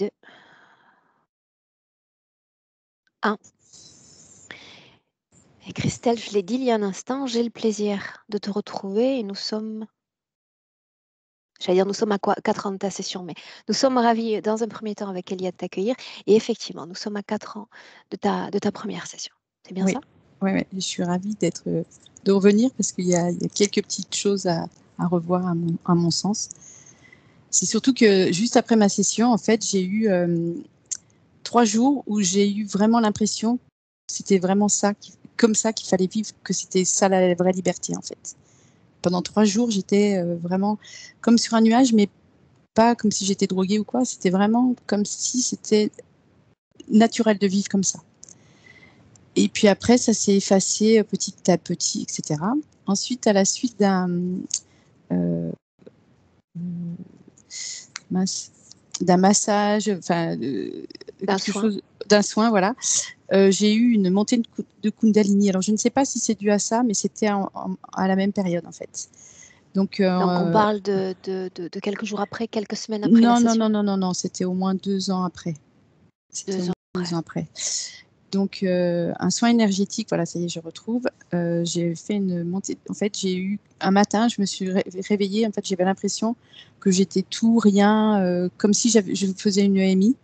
2, 1. Et Christelle, je l'ai dit il y a un instant, j'ai le plaisir de te retrouver et nous sommes à quoi 4 ans de ta session, mais nous sommes ravis dans un premier temps avec Elia de t'accueillir et effectivement, nous sommes à 4 ans de ta première session. C'est bien Oui, ça? ouais. Je suis ravie de revenir parce qu'il y a quelques petites choses à revoir à mon sens. C'est surtout que juste après ma session, en fait, j'ai eu 3 jours où j'ai eu vraiment l'impression que c'était vraiment comme ça qu'il fallait vivre, que c'était ça la vraie liberté, en fait. Pendant 3 jours, j'étais vraiment comme sur un nuage, mais pas comme si j'étais droguée ou quoi. C'était vraiment comme si c'était naturel de vivre comme ça. Et puis après, ça s'est effacé petit à petit, etc. Ensuite, à la suite d'un massage, enfin, d'un soin, voilà. J'ai eu une montée de Kundalini. Alors, je ne sais pas si c'est dû à ça, mais c'était à la même période, en fait. Donc, on parle de quelques jours après, quelques semaines après la session? Non, c'était au moins 2 ans après. C'était 2 au moins 2 ans après. Donc, un soin énergétique, voilà, ça y est, je retrouve. J'ai fait une montée. En fait, j'ai eu un matin, je me suis réveillée. En fait, j'avais l'impression que j'étais tout, rien, comme si je faisais une EMI.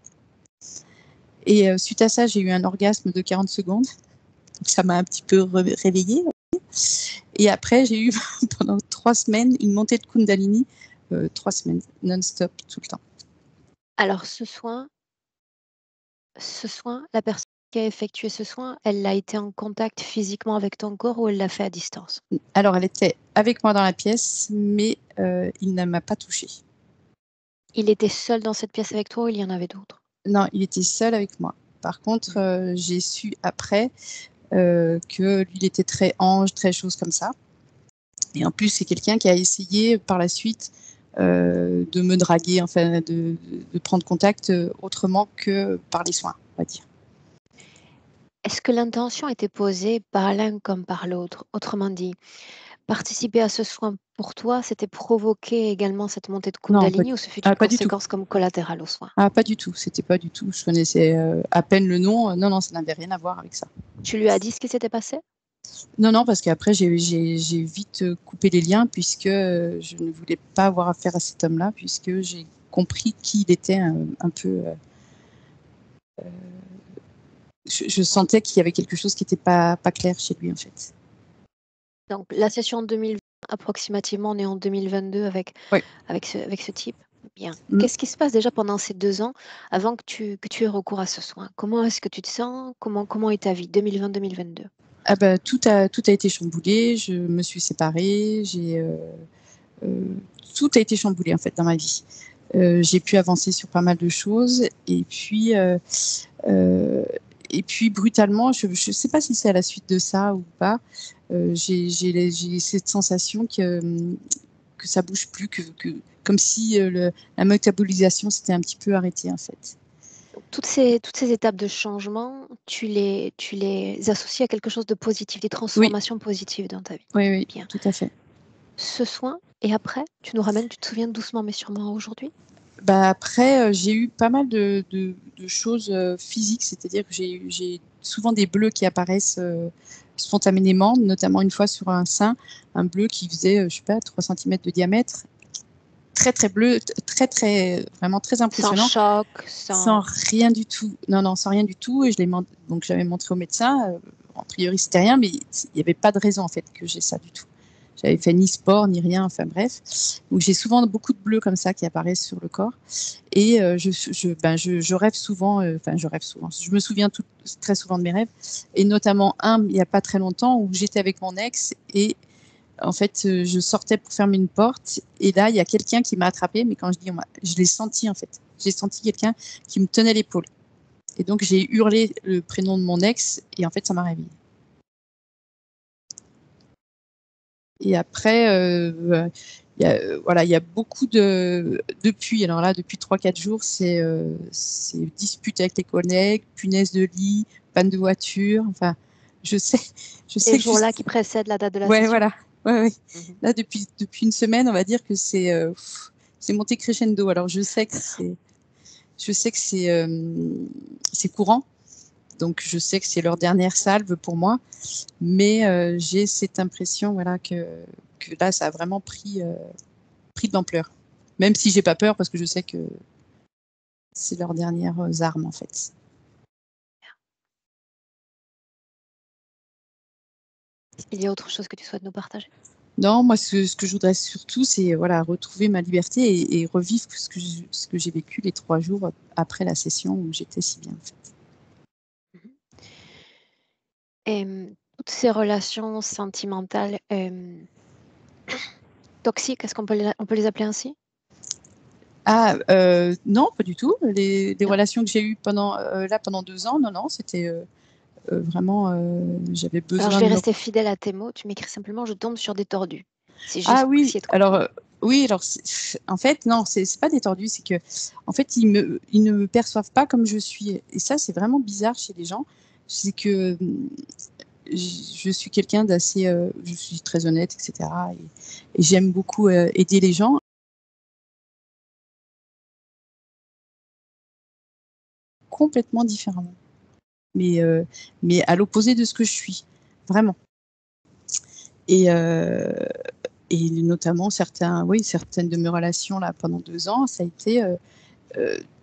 Et suite à ça, j'ai eu un orgasme de 40 secondes. Donc, ça m'a un petit peu réveillée. Et après, j'ai eu pendant 3 semaines une montée de Kundalini, 3 semaines, non-stop, tout le temps. Alors ce soin, la personne qui a effectué ce soin, elle a été en contact physiquement avec ton corps ou elle l'a fait à distance? Alors, elle était avec moi dans la pièce, mais il ne m'a pas touchée. Il était seul dans cette pièce avec toi ou il y en avait d'autres? Non, il était seul avec moi. Par contre, j'ai su après que lui, il était très ange, très chose comme ça. Et en plus, c'est quelqu'un qui a essayé par la suite de me draguer, enfin, de prendre contact autrement que par les soins, on va dire. Est-ce que l'intention était posée par l'un comme par l'autre? Autrement dit, participer à ce soin pour toi, c'était provoquer également cette montée de Non, Kundalini ou ce fut une pas du tout. conséquence comme collatérale au soin? Ah, pas du tout. C'était pas du tout. Je connaissais à peine le nom. Non, ça n'avait rien à voir avec ça. Tu lui as dit ce qui s'était passé? Non, parce qu'après, j'ai vite coupé les liens puisque je ne voulais pas avoir affaire à cet homme-là, puisque j'ai compris qui il était un peu. Je sentais qu'il y avait quelque chose qui n'était pas clair chez lui, en fait. Donc la session 2020, approximativement, on est en 2022 avec ce type? Bien. Qu'est-ce qui se passe déjà pendant ces 2 ans avant que tu aies recours à ce soin? Comment est-ce que tu te sens? Comment est ta vie 2020-2022? Ah bah, tout a été chamboulé. Je me suis séparée. Tout a été chamboulé, en fait, dans ma vie. J'ai pu avancer sur pas mal de choses et puis brutalement, je sais pas si c'est à la suite de ça ou pas, j'ai cette sensation que ça bouge plus, comme si la métabolisation s'était un petit peu arrêtée, en fait. Donc toutes ces étapes de changement, tu les associes à quelque chose de positif, des transformations positives dans ta vie? Oui, Bien. tout à fait. Ce soin et après, tu te souviens doucement mais sûrement aujourd'hui? Bah, après, j'ai eu pas mal de choses, physiques, c'est-à-dire que j'ai souvent des bleus qui apparaissent, spontanément, notamment une fois sur un sein, un bleu qui faisait, je sais pas, 3 centimètres de diamètre, très, très bleu, vraiment très Sans impressionnant. choc, Sans rien du tout. Non, sans rien du tout et donc j'avais montré au médecin, a priori c'était rien, mais il y avait pas de raison en fait que j'ai ça du tout. J'avais fait ni sport ni rien, enfin bref. Donc j'ai souvent beaucoup de bleus comme ça qui apparaissent sur le corps et je rêve souvent, je rêve souvent. Je me souviens très souvent de mes rêves et notamment il y a pas très longtemps où j'étais avec mon ex et en fait, je sortais pour fermer une porte et là, il y a quelqu'un qui m'a attrapée, mais quand je dis je l'ai senti en fait. J'ai senti quelqu'un qui me tenait l'épaule et donc j'ai hurlé le prénom de mon ex et en fait, ça m'a réveillée. Et après, il y a beaucoup depuis 3-4 jours, c'est disputes avec les collègues, punaises de lit, panne de voiture, enfin, je sais ces que jours-là qui précèdent la date de la ouais, session? voilà. Ouais. Mmh. Là, depuis une semaine, on va dire que c'est monté crescendo. Alors, je sais que je sais que c'est courant. Donc, je sais que c'est leur dernière salve pour moi. Mais j'ai cette impression voilà, que là, ça a vraiment pris de l'ampleur. Même si j'ai pas peur parce que je sais que c'est leurs dernières armes, en fait. Il y a autre chose que tu souhaites nous partager? Non, moi, ce que je voudrais surtout, c'est voilà, retrouver ma liberté et revivre ce que j'ai vécu les 3 jours après la session où j'étais si bien, en fait. Mmh. Toutes ces relations sentimentales, toxiques, est-ce qu'on peut les appeler ainsi? Ah, non, pas du tout. Les Non? relations que j'ai eues pendant, pendant 2 ans, non, c'était, vraiment, j'avais Alors je besoin vais de me rester fidèle à tes mots, tu m'écris simplement: «Je tombe sur des tordus». C'est ah juste pour oui, essayer de alors, comprendre. oui, alors en fait, non, c'est pas des tordus, c'est qu'en fait, ils ne me perçoivent pas comme je suis et ça, c'est vraiment bizarre chez les gens. C'est que, je suis quelqu'un d'assez, je suis très honnête et cetera et j'aime beaucoup, aider les gens complètement différemment. Mais, heu, mais à l'opposé de ce que je suis, vraiment. Et et notamment certaines de mes relations là pendant 2 ans, ça a été, heu,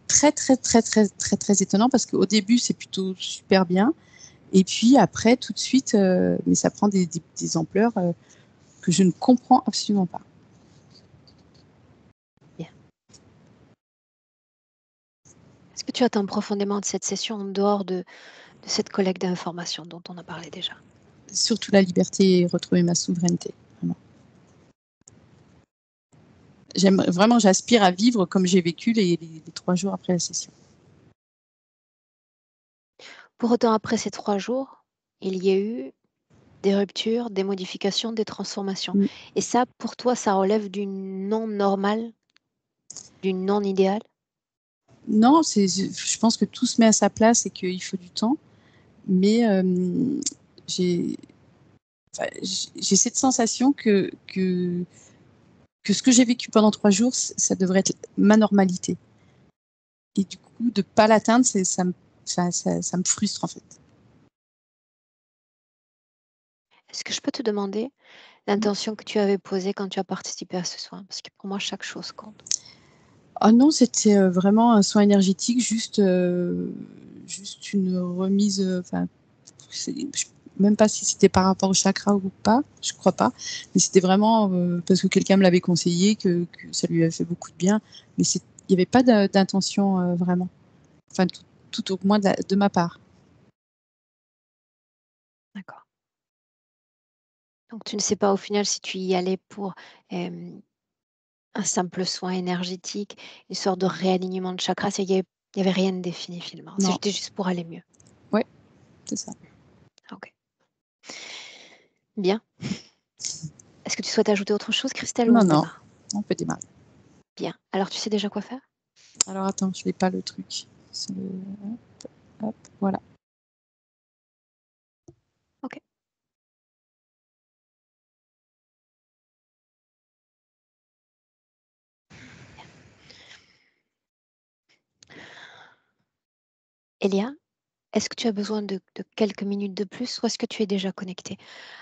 très, très, très, très, très, très étonnant parce qu'au début, c'est plutôt super bien et puis après tout de suite, mais ça prend des ampleurs, que je ne comprends absolument pas. Bien. Est-ce que tu attends profondément de cette session en dehors de cette collecte d'informations dont on a parlé déjà? Surtout la liberté et retrouver ma souveraineté, vraiment. J'aspire à vivre comme j'ai vécu les 3 jours après la session. Pour autant, après ces 3 jours, il y a eu des ruptures, des modifications, des transformations Mmh. et ça, pour toi, ça relève du non normal, du non idéal? Non, je pense que tout se met à sa place et qu'il faut du temps, mais j'ai j'ai cette sensation que ce que j'ai vécu pendant 3 jours, ça devrait être ma normalité et du coup de pas l'atteindre, c'est ça me frustre en fait. Est-ce que je peux te demander Mmh. l'intention que tu avais posée quand tu as participé à ce soin? Parce que pour moi, chaque chose compte. Ah non, c'était, vraiment un soin énergétique, juste une remise, enfin, c'est je même pas si c'était par rapport au chakra ou pas, je crois pas, mais c'était vraiment, parce que quelqu'un me l'avait conseillé, que ça lui avait fait beaucoup de bien, mais il y avait pas d'intention, vraiment. Enfin tout au moins de ma part. D'accord. Donc tu ne sais pas au final si tu y allais pour, hem, un simple soin énergétique, une sorte de réalignement de chakras, il y avait rien de défini finalement. Non, C'était juste pour aller mieux. ouais, c'est ça. OK. Bien. Est-ce que tu souhaites ajouter autre chose, Christelle, ou Non, on non, démarre? on peut démarrer. Bien. Alors tu sais déjà quoi faire? Alors attends, je n'ai pas le truc. Hop, voilà. OK. Elia, est-ce que tu as besoin de quelques minutes de plus ou est-ce que tu es déjà connectée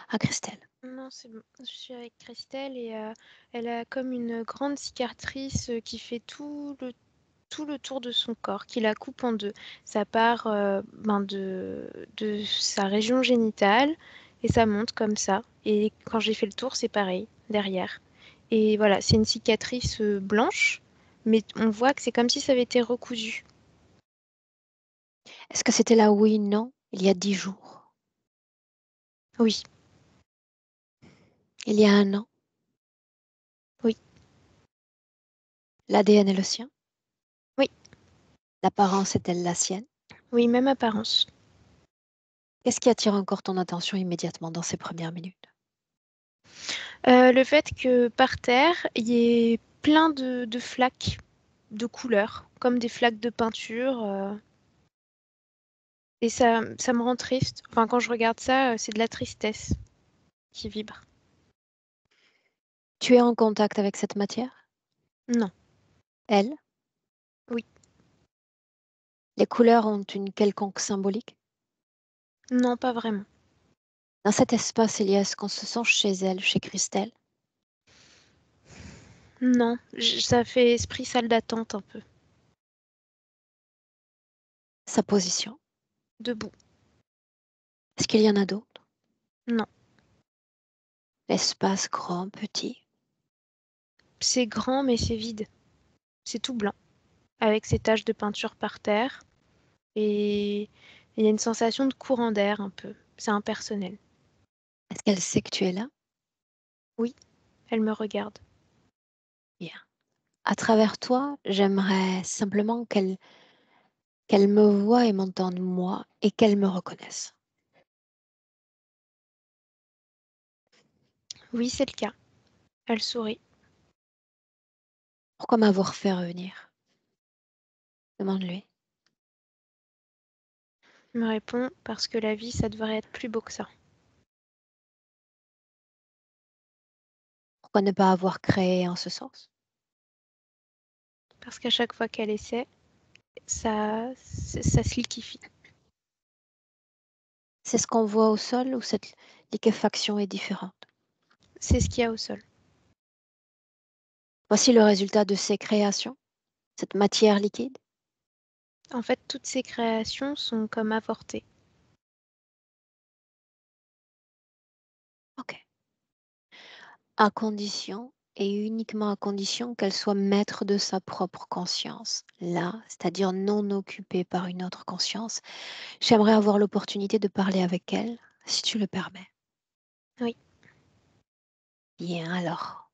à Christelle? Non, c'est bon. Je suis avec Christelle et elle a comme une grande cicatrice qui fait tout le tour de son corps, qui la coupe en deux. Ça part de sa région génitale et ça monte comme ça. Et quand j'ai fait le tour, c'est pareil, derrière. Et voilà, c'est une cicatrice blanche, mais on voit que c'est comme si ça avait été recousu. Est-ce que c'était là oui, non, il y a 10 jours? Oui, Il y a 1 an? oui, L'ADN est le sien? oui, L'apparence est-elle la sienne? oui, même apparence. Qu'est-ce qui attire encore ton attention immédiatement dans ces premières minutes? Le fait que par terre, il y ait plein de flaques de couleurs, comme des flaques de peinture. Et ça me rend triste. Enfin, quand je regarde ça, c'est de la tristesse qui vibre. Tu es en contact avec cette matière? Non, Elle? oui, Les couleurs ont une quelconque symbolique? Non, pas vraiment. Dans cet espace, il y a ce qu'on se sent chez elle, chez Christelle? Non, ça fait esprit salle d'attente un peu. Sa position? Debout. Est-ce qu'il y en a d'autres? Non. L'espace grand, petit? C'est grand, mais c'est vide. C'est tout blanc, avec ces taches de peinture par terre. Et il y a une sensation de courant d'air un peu. C'est impersonnel. Est-ce qu'elle sait que tu es là? Oui, elle me regarde. Bien. À travers toi, j'aimerais simplement qu'elle me voie et m'entende moi et qu'elle me reconnaisse. Oui, c'est le cas. Elle sourit. Pourquoi m'avoir fait revenir? Demande-lui. Elle me répond parce que la vie, ça devrait être plus beau que ça. Pourquoi ne pas avoir créé en ce sens? Parce qu'à chaque fois qu'elle essaie, ça se liquéfie. C'est ce qu'on voit au sol ou cette liquéfaction est différente? C'est ce qu'il y a au sol. Voici le résultat de ces créations, cette matière liquide. En fait, toutes ces créations sont comme avortées. Ok. À condition et uniquement à condition qu'elle soit maître de sa propre conscience. Là, c'est-à-dire non occupée par une autre conscience. J'aimerais avoir l'opportunité de parler avec elle, si tu le permets. Oui. Bien, alors,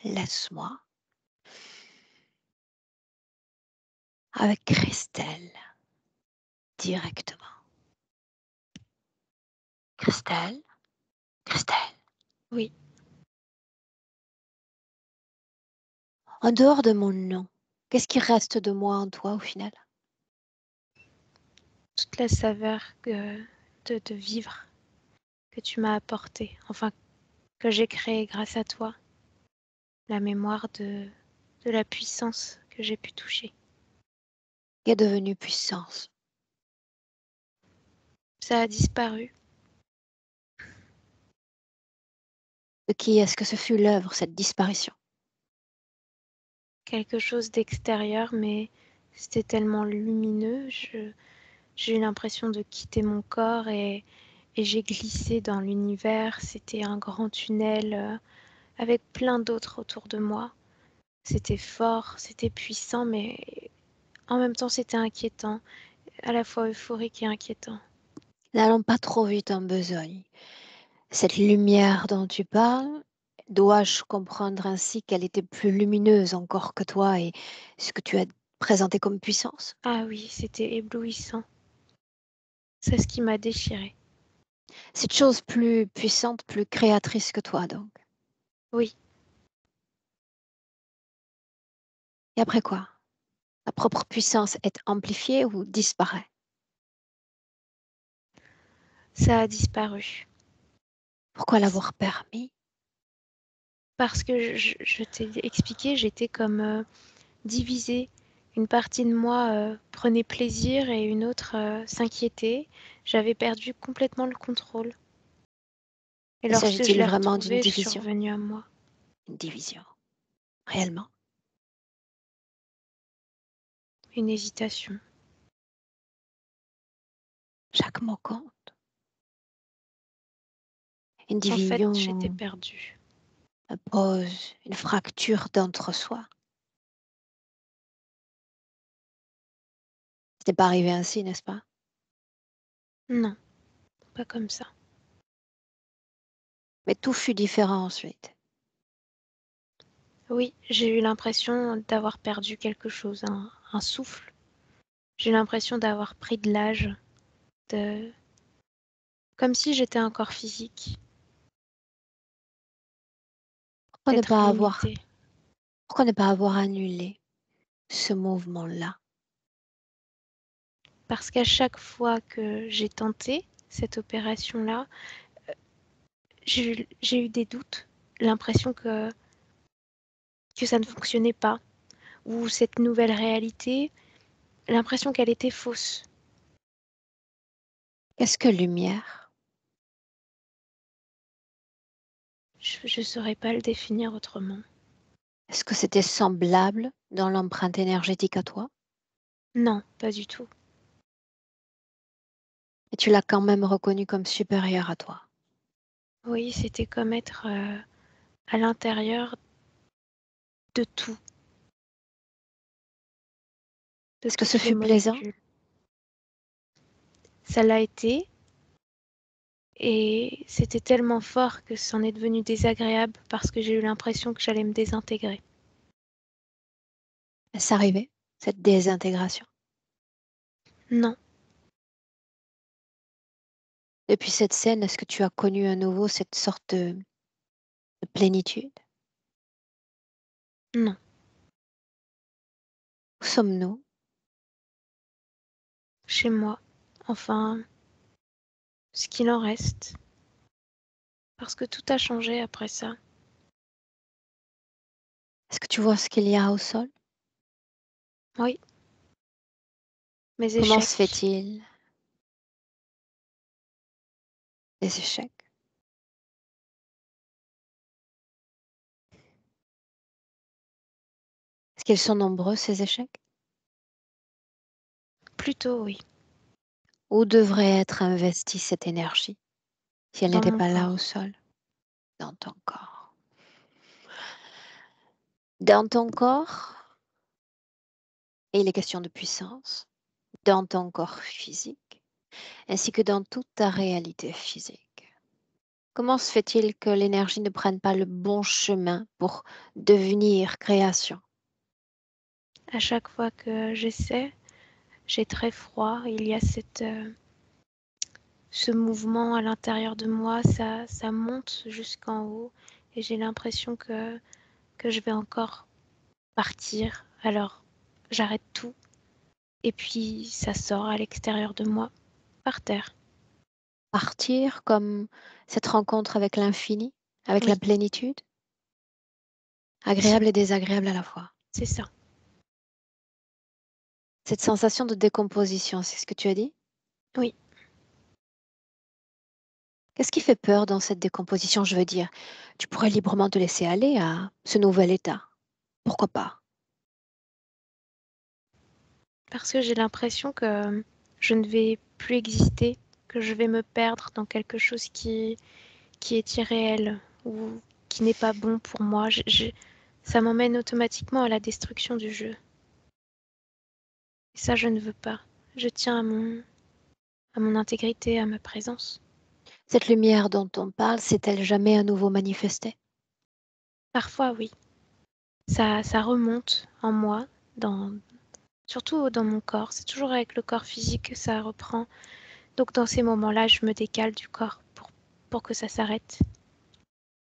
laisse-moi. Avec Christelle, directement. Christelle? Christelle? Oui. En dehors de mon nom, qu'est-ce qui reste de moi en toi au final? Toute la saveur de vivre que tu m'as apportée, enfin que j'ai créée grâce à toi. La mémoire de la puissance que j'ai pu toucher. Qui est devenue puissance? Ça a disparu. De qui est-ce que ce fut l'œuvre, cette disparition? Quelque chose d'extérieur, mais c'était tellement lumineux. J'ai eu l'impression de quitter mon corps et j'ai glissé dans l'univers. C'était un grand tunnel avec plein d'autres autour de moi. C'était fort, c'était puissant, mais en même temps c'était inquiétant, à la fois euphorique et inquiétant. N'allons pas trop vite en besogne. Cette lumière dont tu parles, dois-je comprendre ainsi qu'elle était plus lumineuse encore que toi et ce que tu as présenté comme puissance? Ah oui, c'était éblouissant. C'est ce qui m'a déchirée. Cette chose plus puissante, plus créatrice que toi donc. Oui, Et après quoi? Ta propre puissance est amplifiée ou disparaît? ça a disparu. Pourquoi l'avoir permis? Parce que je t'ai expliqué, j'étais comme divisée. Une partie de moi prenait plaisir et une autre s'inquiétait. J'avais perdu complètement le contrôle. Et Et lorsque je s'agit-il l'ai vraiment d'une retrouvé, je suis division? revenue à moi. Une division. Réellement. Une hésitation. Chaque mot compte. Une En fait, j'étais division perdue. pose une fracture d'entre-soi. C'était pas arrivé ainsi, n'est-ce pas? Non, pas comme ça. Mais tout fut différent ensuite. Oui, j'ai eu l'impression d'avoir perdu quelque chose, un souffle. J'ai eu l'impression d'avoir pris de l'âge, de... comme si j'étais un corps physique, Pourquoi ne d'être pas avoir, limitée. pourquoi ne pas avoir annulé ce mouvement-là? Parce qu'à chaque fois que j'ai tenté cette opération-là, j'ai eu des doutes, l'impression que ça ne fonctionnait pas, ou cette nouvelle réalité, l'impression qu'elle était fausse. Qu'est-ce que lumière? Je ne saurais pas le définir autrement. Est-ce que c'était semblable dans l'empreinte énergétique à toi? Non, pas du tout. Et tu l'as quand même reconnu comme supérieur à toi? Oui, c'était comme être à l'intérieur de tout, de Est-ce que ce toutes les fut plaisant? molécules. Ça l'a été, et c'était tellement fort que c'en est devenu désagréable parce que j'ai eu l'impression que j'allais me désintégrer. Est-ce arrivé, cette désintégration? Non, Depuis cette scène, est-ce que tu as connu à nouveau cette sorte de plénitude? non. Où sommes-nous? Chez moi. Enfin, ce qu'il en reste. Parce que tout a changé après ça. Est-ce que tu vois ce qu'il y a au sol? Oui, mes Comment se échecs. fait-il? Des échecs. Est-ce qu'ils sont nombreux, ces échecs? Plutôt oui, Où devrait être investie cette énergie si elle dans n'était mon pas là au corps. sol? Dans ton corps. Dans ton corps, et il est question de puissance, dans ton corps physique, ainsi que dans toute ta réalité physique. Comment se fait-il que l'énergie ne prenne pas le bon chemin pour devenir création? À chaque fois que j'essaie, j'ai très froid. Il y a ce mouvement à l'intérieur de moi, ça monte jusqu'en haut et j'ai l'impression que je vais encore partir. Alors j'arrête tout et puis ça sort à l'extérieur de moi, par terre. Partir comme cette rencontre avec l'infini, avec la Oui, plénitude, c'est agréable et désagréable à la fois. c'est ça. Cette sensation de décomposition, c'est ce que tu as dit? Oui, Qu'est-ce qui fait peur dans cette décomposition? Je veux dire, tu pourrais librement te laisser aller à ce nouvel état. Pourquoi pas? parce que j'ai l'impression que je ne vais plus exister, que je vais me perdre dans quelque chose qui est irréel ou qui n'est pas bon pour moi. Ça m'emmène automatiquement à la destruction du jeu. Et ça, je ne veux pas. Je tiens à mon intégrité, à ma présence. Cette lumière dont on parle, s'est-elle jamais à nouveau manifestée? Parfois, oui. Ça remonte en moi, surtout dans mon corps. C'est toujours avec le corps physique que ça reprend. Donc dans ces moments-là, je me décale du corps pour que ça s'arrête.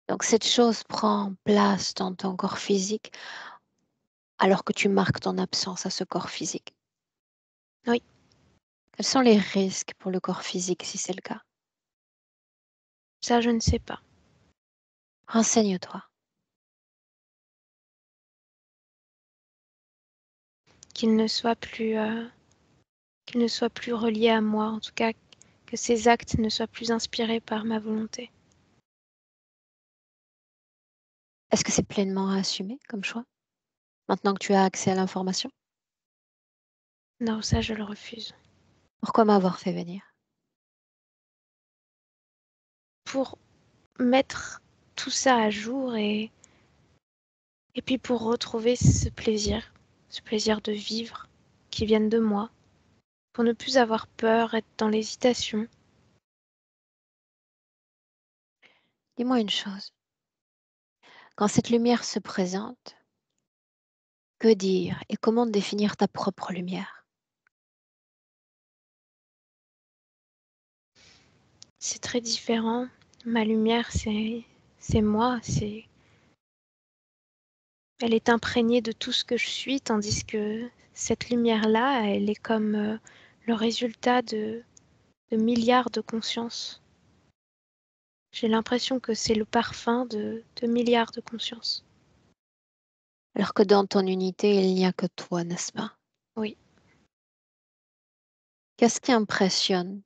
Donc cette chose prend place dans ton corps physique alors que tu marques ton absence à ce corps physique. Oui, Quels sont les risques pour le corps physique si c'est le cas? ça, je ne sais pas. Renseigne-toi. Qu'il ne soit plus, qu'il ne soit plus relié à moi, en tout cas que ces actes ne soient plus inspirés par ma volonté. Est-ce que c'est pleinement assumé comme choix, maintenant que tu as accès à l'information? Non, ça, je le refuse. Pourquoi m'avoir fait venir? Pour mettre tout ça à jour et puis pour retrouver ce plaisir de vivre qui vienne de moi, pour ne plus avoir peur, être dans l'hésitation. Dis-moi une chose. Quand cette lumière se présente, que dire et comment définir ta propre lumière? C'est très différent. Ma lumière, c'est moi, elle est imprégnée de tout ce que je suis, tandis que cette lumière-là, elle est comme le résultat de milliards de consciences. J'ai l'impression que c'est le parfum de milliards de consciences. Alors que dans ton unité, il n'y a que toi, n'est-ce pas? Oui, Qu'est-ce qui impressionne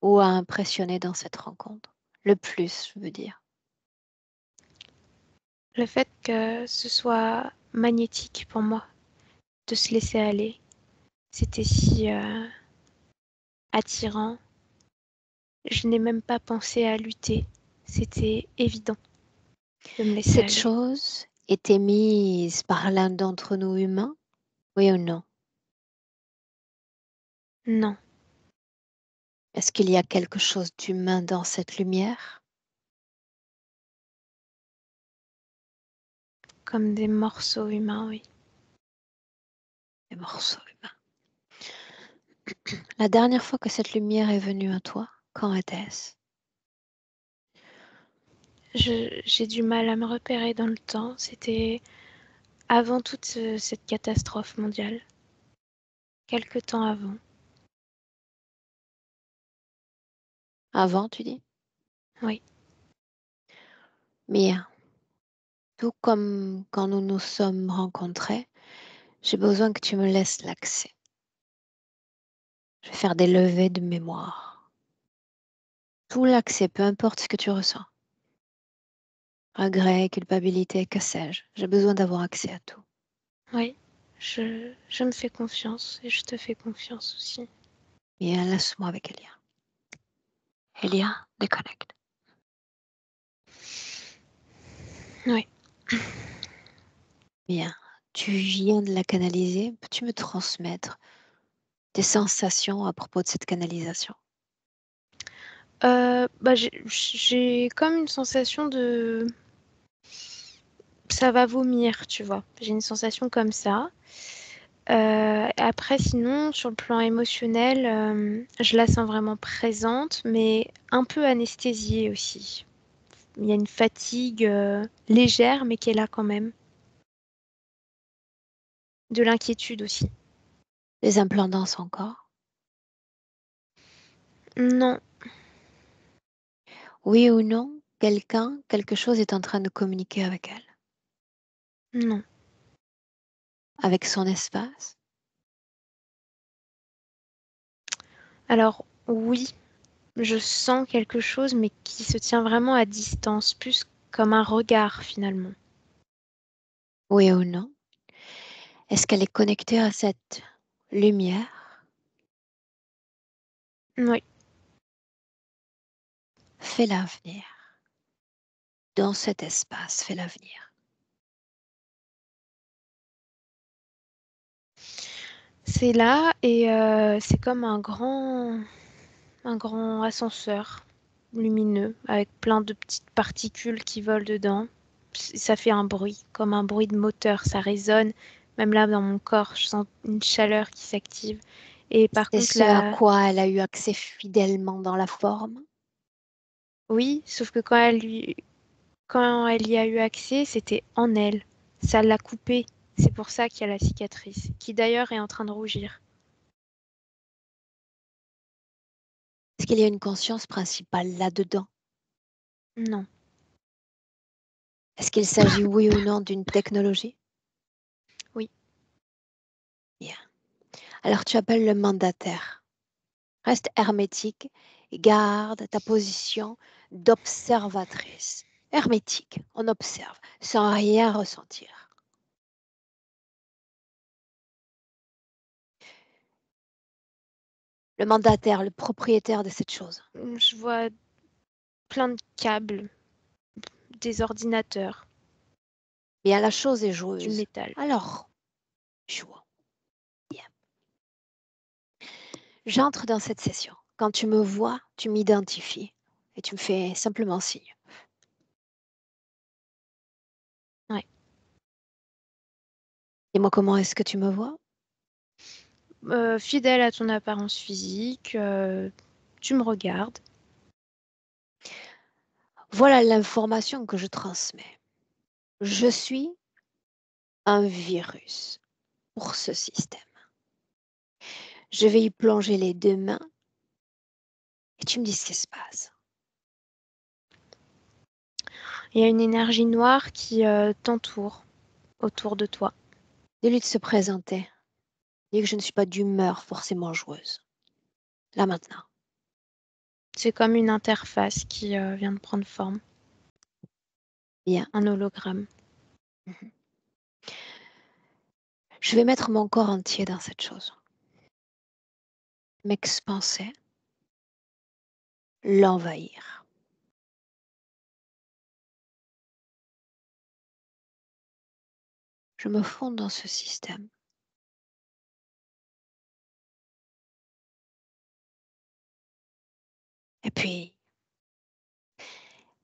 ou a impressionné dans cette rencontre? Le plus, je veux dire. Le fait que ce soit magnétique pour moi, de se laisser aller, c'était si attirant. Je n'ai même pas pensé à lutter. C'était évident de me laisser Cette aller. chose était mise par l'un d'entre nous humains, oui ou non? Non, Est-ce qu'il y a quelque chose d'humain dans cette lumière? comme des morceaux humains, oui. Des morceaux humains. La dernière fois que cette lumière est venue à toi, quand était-ce? J'ai du mal à me repérer dans le temps. C'était avant toute cette catastrophe mondiale. Quelque temps avant. Avant, tu dis? Oui. Mia, tout comme quand nous nous sommes rencontrés, j'ai besoin que tu me laisses l'accès. Je vais faire des levées de mémoire. Tout l'accès, peu importe ce que tu ressens. Regret, culpabilité, que sais-je. J'ai besoin d'avoir accès à tout. Oui. Je me fais confiance et je te fais confiance aussi. Mia, laisse-moi avec Elia. Elia, déconnecte. Oui. Bien, tu viens de la canaliser. Peux-tu me transmettre tes sensations à propos de cette canalisation? J'ai comme une sensation de... Ça va vomir, tu vois. J'ai une sensation comme ça. Après, sinon, sur le plan émotionnel, je la sens vraiment présente, mais un peu anesthésiée aussi. Il y a une fatigue légère, mais qui est là quand même. De l'inquiétude aussi. Les implants dansent encore? Non, Oui ou non, quelque chose est en train de communiquer avec elle, non. avec son espace. Alors, oui, je sens quelque chose, mais qui se tient vraiment à distance, plus comme un regard finalement. Oui ou non, est-ce qu'elle est connectée à cette lumière? Oui, Fais-la venir. Dans cet espace, fais-la venir. c'est là et c'est comme un grand ascenseur lumineux avec plein de petites particules qui volent dedans. Ça fait un bruit, comme un bruit de moteur, ça résonne. Même là, dans mon corps, je sens une chaleur qui s'active. Et par C'est contre, ce à quoi elle a eu accès fidèlement dans la forme. oui, sauf que quand elle y a eu accès, c'était en elle. Ça l'a coupée. C'est pour ça qu'il y a la cicatrice, qui d'ailleurs est en train de rougir. Est-ce qu'il y a une conscience principale là-dedans? Non, Est-ce qu'il s'agit, oui ou non, d'une technologie? oui, Bien. Alors tu appelles le mandataire. Reste hermétique et garde ta position d'observatrice. Hermétique, on observe, sans rien ressentir. Le mandataire, le propriétaire de cette chose. je vois plein de câbles, des ordinateurs, Bien, la chose est du joueuse. métal. Alors, jouons. Bien. J'entre dans cette session. Quand tu me vois, tu m'identifies et tu me fais simplement signe. Ouais. Dis-moi comment est-ce que tu me vois? Fidèle à ton apparence physique, tu me regardes. Voilà l'information que je transmets. Je suis un virus pour ce système. Je vais y plonger les deux mains et tu me dis ce qui se passe. Il y a une énergie noire qui t'entoure autour de toi. Dis-lui de se présenter. Dis que je ne suis pas d'humeur forcément joueuse. là maintenant. C'est comme une interface qui vient de prendre forme. Bien. Un hologramme. Je vais mettre mon corps entier dans cette chose. M'expanser. L'envahir. Je me fonds dans ce système. Et puis,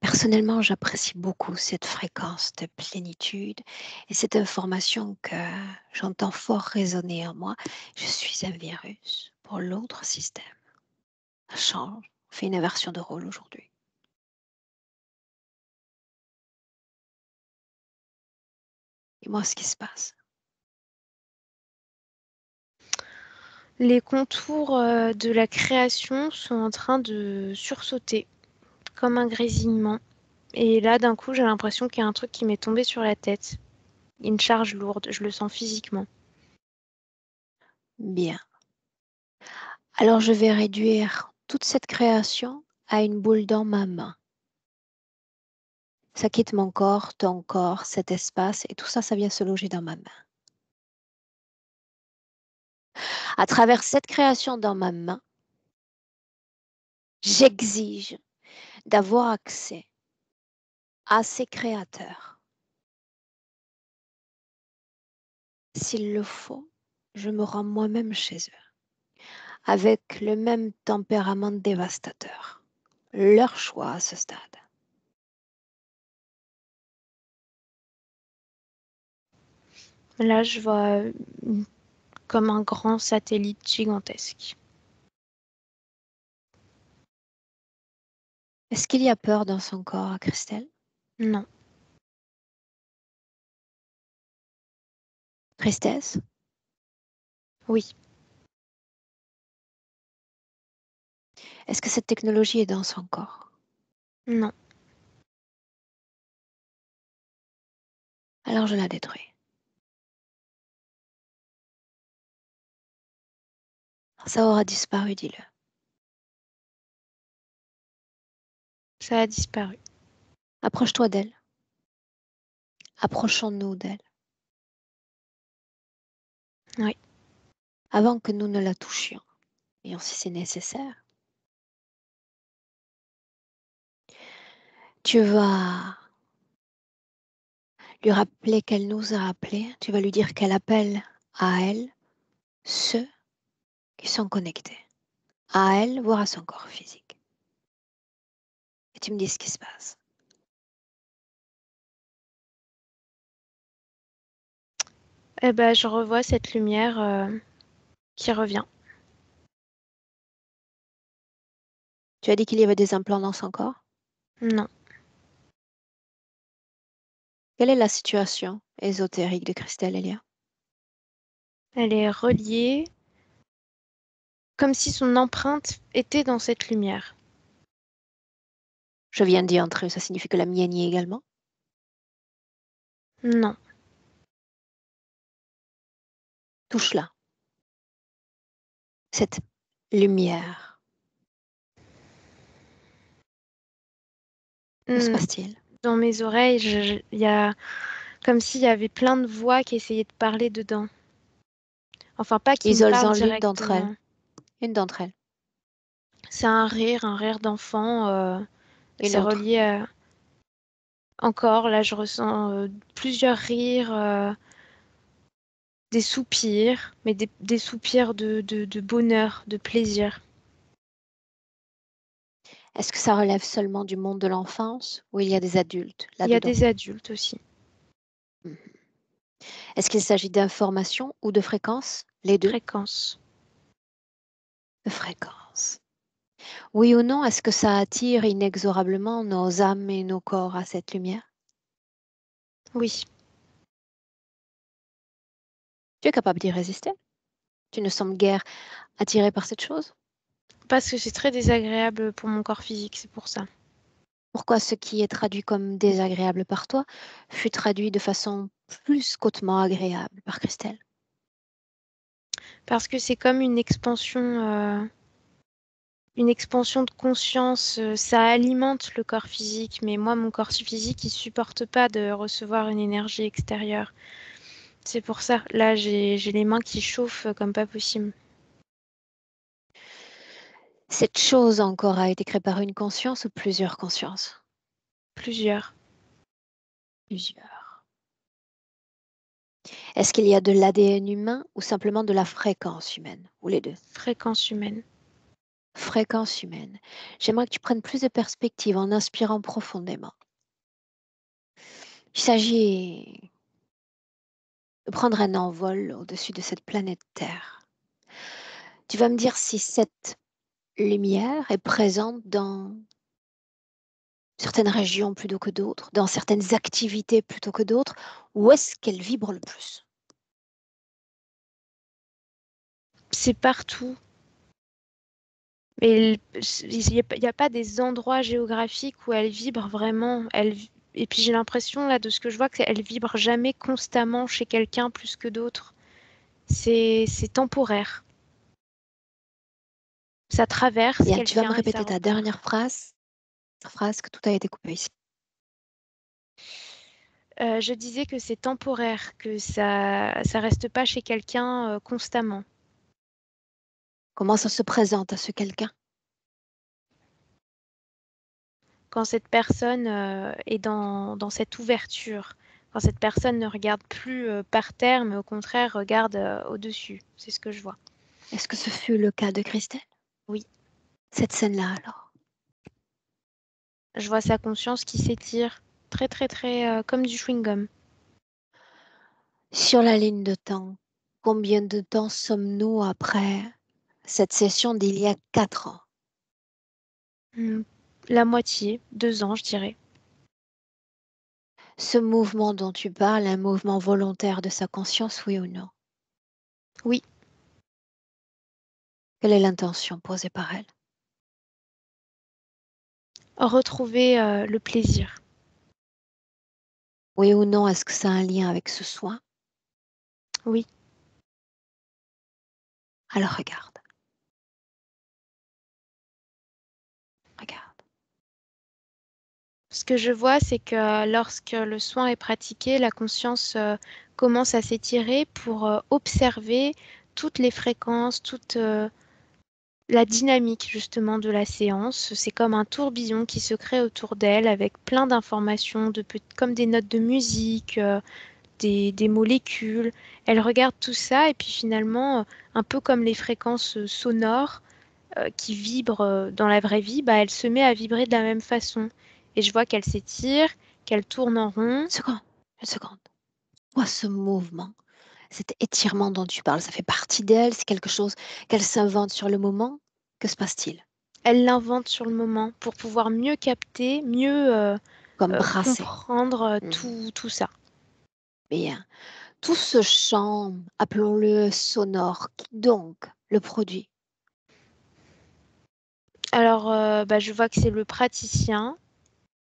personnellement, j'apprécie beaucoup cette fréquence de plénitude et cette information que j'entends fort résonner en moi. Je suis un virus pour l'autre système. Ça change. On fait une inversion de rôle aujourd'hui. Dis-moi ce qui se passe. Les contours de la création sont en train de sursauter, comme un grésillement. Et là, d'un coup, j'ai l'impression qu'il y a un truc qui m'est tombé sur la tête. Une charge lourde, je le sens physiquement. Bien. Alors je vais réduire toute cette création à une boule dans ma main. Ça quitte mon corps, ton corps, cet espace, et tout ça, ça vient se loger dans ma main. À travers cette création dans ma main, j'exige d'avoir accès à ces créateurs. S'il le faut, je me rends moi-même chez eux, avec le même tempérament dévastateur. Leur choix à ce stade. Là, je vois comme un grand satellite gigantesque. Est-ce qu'il y a peur dans son corps, Christelle? Non. Tristesse? Oui. Est-ce que cette technologie est dans son corps? Non. Alors je la détruis. Ça aura disparu, dis-le. Ça a disparu. Approche-toi d'elle. Approchons-nous d'elle. Oui. Avant que nous ne la touchions, et si c'est nécessaire. Tu vas lui rappeler qu'elle nous a appelés. Tu vas lui dire qu'elle appelle à elle ceux qui sont connectés. À elle, voire à son corps physique. Et tu me dis ce qui se passe. Eh ben, je revois cette lumière qui revient. Tu as dit qu'il y avait des implants dans son corps? Non. Quelle est la situation ésotérique de Christelle Elia? Elle est reliée comme si son empreinte était dans cette lumière. Je viens d'y entrer, ça signifie que la mienne y est également? Non. Touche-la. Cette lumière. Que se passe-t-il? Dans mes oreilles, il y a comme s'il y avait plein de voix qui essayaient de parler dedans. Enfin, pas qui me parlent Isole-en l'une d'entre elles. directement. Une d'entre elles. C'est un rire d'enfant. Une C'est autre. relié à... Encore, là, je ressens plusieurs rires, des soupirs, mais des soupirs de bonheur, de plaisir. Est-ce que ça relève seulement du monde de l'enfance ou il y a des adultes Il y a là-dedans? des adultes aussi. Mhm. Est-ce qu'il s'agit d'informations ou de fréquences? Les deux? Fréquence. De fréquences. Oui ou non, est-ce que ça attire inexorablement nos âmes et nos corps à cette lumière? Oui. Tu es capable d'y résister? Tu ne sembles guère attiré par cette chose? Parce que c'est très désagréable pour mon corps physique, c'est pour ça. Pourquoi ce qui est traduit comme désagréable par toi fut traduit de façon plus qu'hautement agréable par Christelle? Parce que c'est comme une expansion une expansion de conscience, ça alimente le corps physique, mais moi, mon corps physique, il supporte pas de recevoir une énergie extérieure. C'est pour ça, là, j'ai les mains qui chauffent comme pas possible. Cette chose encore a été créée par une conscience ou plusieurs consciences? Plusieurs. Plusieurs. Est-ce qu'il y a de l'ADN humain ou simplement de la fréquence humaine? Ou les deux? Fréquence humaine. Fréquence humaine. J'aimerais que tu prennes plus de perspective en inspirant profondément. Il s'agit de prendre un envol au-dessus de cette planète Terre. Tu vas me dire si cette lumière est présente dans certaines régions plutôt que d'autres, dans certaines activités plutôt que d'autres, ou est-ce qu'elle vibre le plus? C'est partout. Mais il n'y a pas des endroits géographiques où elle vibre vraiment. Et puis j'ai l'impression, là, de ce que je vois, qu'elle vibre jamais constamment chez quelqu'un plus que d'autres. C'est temporaire. Ça traverse Bien, tu vas me quelqu'un et ça répéter ta repart. dernière phrase que tout a été coupé ici. Je disais que c'est temporaire, que ça reste pas chez quelqu'un constamment. Comment ça se présente à ce quelqu'un? Quand cette personne est dans cette ouverture, quand cette personne ne regarde plus par terre, mais au contraire regarde au-dessus. C'est ce que je vois. Est-ce que ce fut le cas de Christelle? Oui. Cette scène-là, alors? Je vois sa conscience qui s'étire très très très comme du chewing-gum. Sur la ligne de temps, combien de temps sommes-nous après cette session d'il y a 4 ans? La moitié, 2 ans, je dirais. Ce mouvement dont tu parles, un mouvement volontaire de sa conscience, oui ou non? Oui. Quelle est l'intention posée par elle? Retrouver le plaisir. Oui ou non, est-ce que ça a un lien avec ce soin? Oui. Alors regarde. Regarde. Ce que je vois, c'est que lorsque le soin est pratiqué, la conscience commence à s'étirer pour observer toutes les fréquences, toute la dynamique justement de la séance. C'est comme un tourbillon qui se crée autour d'elle avec plein d'informations, comme des notes de musique, des molécules. Elle regarde tout ça et puis finalement, un peu comme les fréquences sonores qui vibrent dans la vraie vie, bah, elle se met à vibrer de la même façon. Et je vois qu'elle s'étire, qu'elle tourne en rond. Une seconde. Quoi ce mouvement, cet étirement dont tu parles, ça fait partie d'elle, c'est quelque chose qu'elle s'invente sur le moment? Que se passe-t-il? Elle l'invente sur le moment pour pouvoir mieux capter, mieux Comme brassé. comprendre Mhm. tout ça. Bien. Tout ce champ, appelons-le sonore, qui donc le produit? Alors, bah, je vois que c'est le praticien.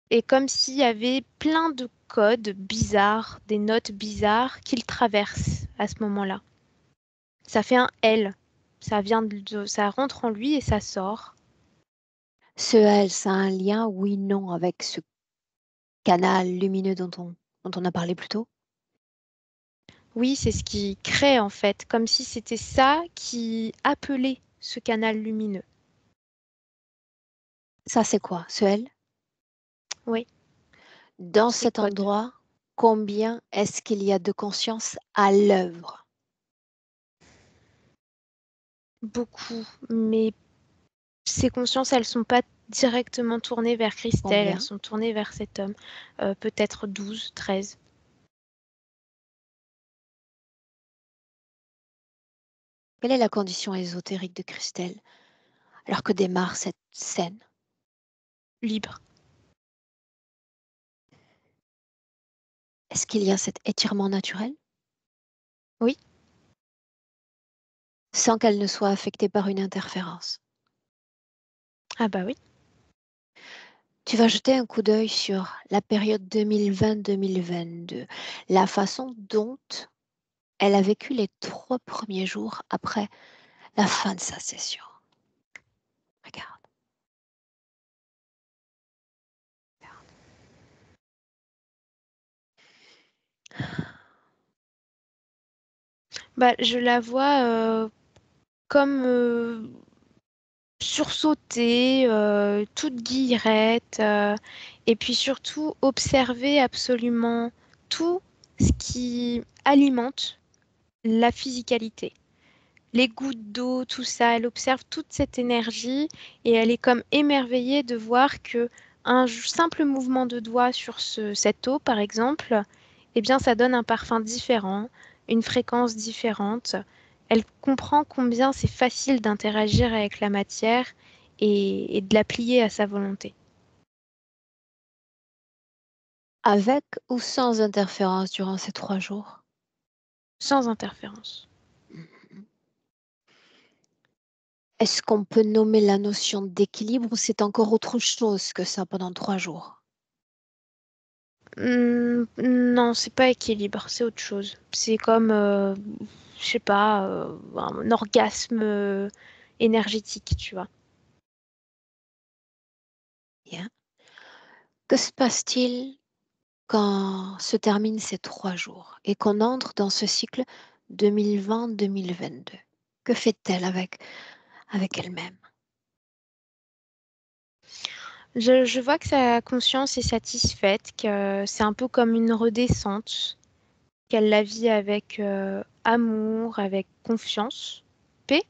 Et comme s'il y avait plein de codes bizarres, des notes bizarres qu'il traverse à ce moment-là. Ça fait un L. Ça rentre en lui et ça sort. Ce elle, ça a un lien, oui, non, avec ce canal lumineux dont on a parlé plus tôt? Oui, c'est ce qui crée en fait, comme si c'était ça qui appelait ce canal lumineux. Ça, c'est quoi, ce elle? Oui, Dans ces cet codes. endroit, combien est-ce qu'il y a de conscience à l'œuvre? Beaucoup. Mais ces consciences, elles sont pas directement tournées vers Christelle, elles Combien? sont tournées vers cet homme. Peut-être 12, 13. Quelle est la condition ésotérique de Christelle alors que démarre cette scène? Libre. Est-ce qu'il y a cet étirement naturel Oui. sans qu'elle ne soit affectée par une interférence? Ah bah oui. Tu vas jeter un coup d'œil sur la période 2020-2022, la façon dont elle a vécu les 3 premiers jours après la fin de sa session. Regarde. Je la vois comme sursautée, toute guillerette, et puis surtout observer absolument tout ce qui alimente la physicalité. Les gouttes d'eau, tout ça, elle observe toute cette énergie et elle est comme émerveillée de voir que un simple mouvement de doigt sur cette eau, par exemple, eh bien, ça donne un parfum différent, une fréquence différente. Elle comprend combien c'est facile d'interagir avec la matière et de la plier à sa volonté, Avec ou sans interférence durant ces 3 jours? sans interférence. Mhm. Est-ce qu'on peut nommer la notion d'équilibre ou c'est encore autre chose que ça pendant 3 jours? Non, c'est pas équilibre, c'est autre chose. C'est comme, je sais pas, un orgasme énergétique, tu vois. Bien. Que se passe-t-il quand se terminent ces 3 jours et qu'on entre dans ce cycle 2020-2022? Que fait-elle avec elle-même? Je vois que sa conscience est satisfaite, que c'est un peu comme une redescente, qu'elle la vit avec amour, avec confiance, paix,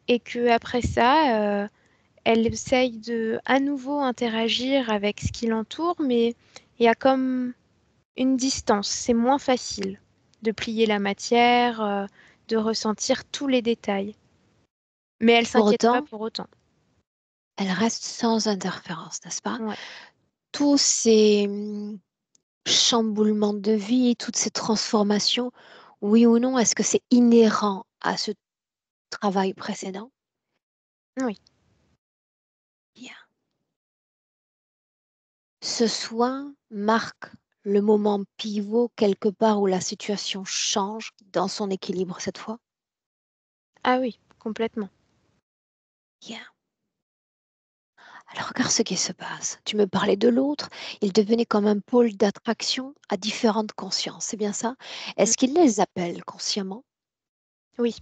et que après ça, elle essaye de à nouveau interagir avec ce qui l'entoure, mais il y a comme une distance, c'est moins facile de plier la matière, de ressentir tous les détails. Mais elle Pour s'inquiète pas autant, pour autant. elle reste sans interférence, n'est-ce pas? Ouais. Tous ces chamboulements de vie, toutes ces transformations, oui ou non, est-ce que c'est inhérent à ce travail précédent? Oui. Bien. Ce soin marque le moment pivot quelque part où la situation change dans son équilibre cette fois? Ah oui, complètement. Bien. Alors regarde ce qui se passe. Tu me parlais de l'autre, il devenait comme un pôle d'attraction à différentes consciences, c'est bien ça? Mm. Est-ce qu'il les appelle consciemment? Oui.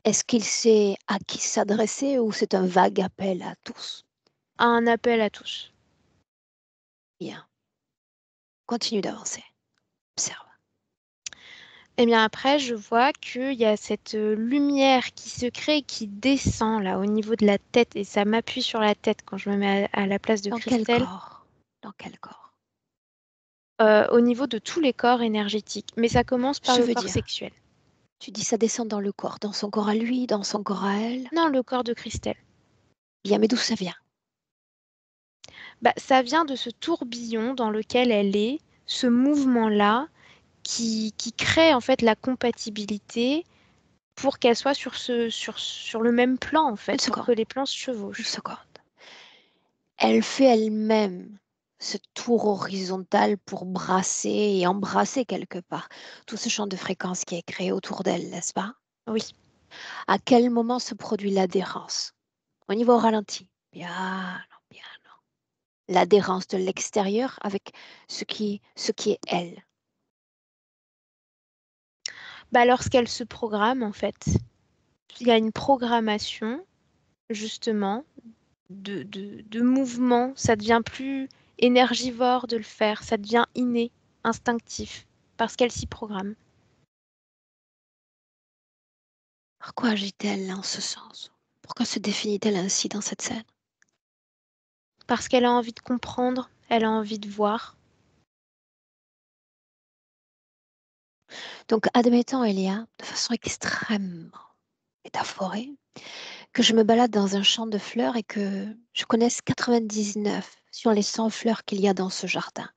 Est-ce qu'il sait à qui s'adresser ou c'est un vague appel à tous? Un appel à tous. Bien, continue d'avancer. Observe. Et bien après, je vois qu'il y a cette lumière qui se crée et qui descend là au niveau de la tête et ça m'appuie sur la tête quand je me mets à la place de Dans quel Christelle, corps? Dans quel corps? au niveau de tous les corps énergétiques. Mais ça commence par Je le veux corps dire, sexuel. tu dis ça descend dans le corps, dans son corps à lui, dans son corps à elle. Non, le corps de Christelle. Bien, mais d'où ça vient? Ça vient de ce tourbillon dans lequel elle est, ce mouvement-là qui crée en fait la compatibilité pour qu'elle soit sur le même plan en Une fait, pour que seconde, les plans se une chevauchent. seconde. Elle fait elle-même ce tour horizontal pour brasser et embrasser quelque part tout ce champ de fréquences qui est créé autour d'elle, n'est-ce pas? Oui. À quel moment se produit l'adhérence? Au niveau ralenti. Bien, non, bien, non. L'adhérence de l'extérieur avec ce qui est elle. Lorsqu'elle se programme en fait, il y a une programmation justement de mouvement, ça devient plus énergivore de le faire, ça devient inné, instinctif, parce qu'elle s'y programme. Pourquoi agit-elle en ce sens? Pourquoi se définit-elle ainsi dans cette scène? Parce qu'elle a envie de comprendre, elle a envie de voir. Donc, admettons, Elia, de façon extrêmement métaphorée, que je me balade dans un champ de fleurs et que je connaisse 99 sur les 100 fleurs qu'il y a dans ce jardin.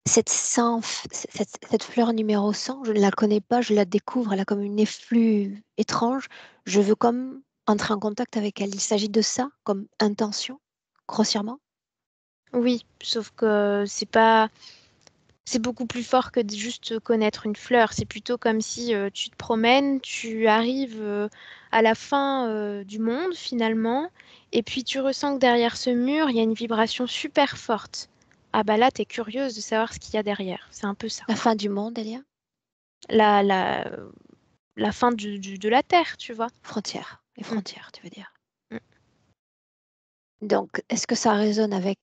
Cette fleur numéro 100, je ne la connais pas, je la découvre, elle a comme une effluve étrange. Je veux comme entrer en contact avec elle. Il s'agit de ça comme intention, grossièrement? Oui, sauf que c'est beaucoup plus fort que de juste connaître une fleur. C'est plutôt comme si tu te promènes, tu arrives à la fin du monde finalement, et puis tu ressens que derrière ce mur, il y a une vibration super forte. Ah bah là, t'es curieuse de savoir ce qu'il y a derrière. C'est un peu ça. La fin du monde, Elia? la, la, la fin de la Terre, tu vois. Les frontières, tu veux dire. Mm. Donc, est-ce que ça résonne avec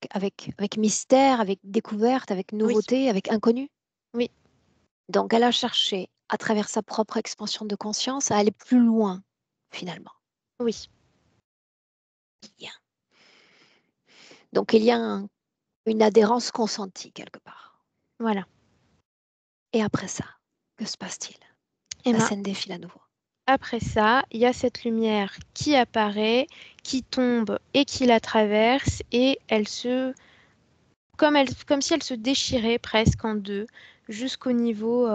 mystère, avec découverte, avec Oui, nouveauté, avec inconnu? oui, Donc, elle a cherché, à travers sa propre expansion de conscience, à aller plus loin, finalement. oui. Bien. Donc, il y a une adhérence consentie quelque part. Voilà. Et après ça, que se passe-t-il? Et La ben, scène défile à nouveau. après ça, il y a cette lumière qui apparaît, qui tombe et qui la traverse, et comme si elle se déchirait presque en deux, jusqu'au niveau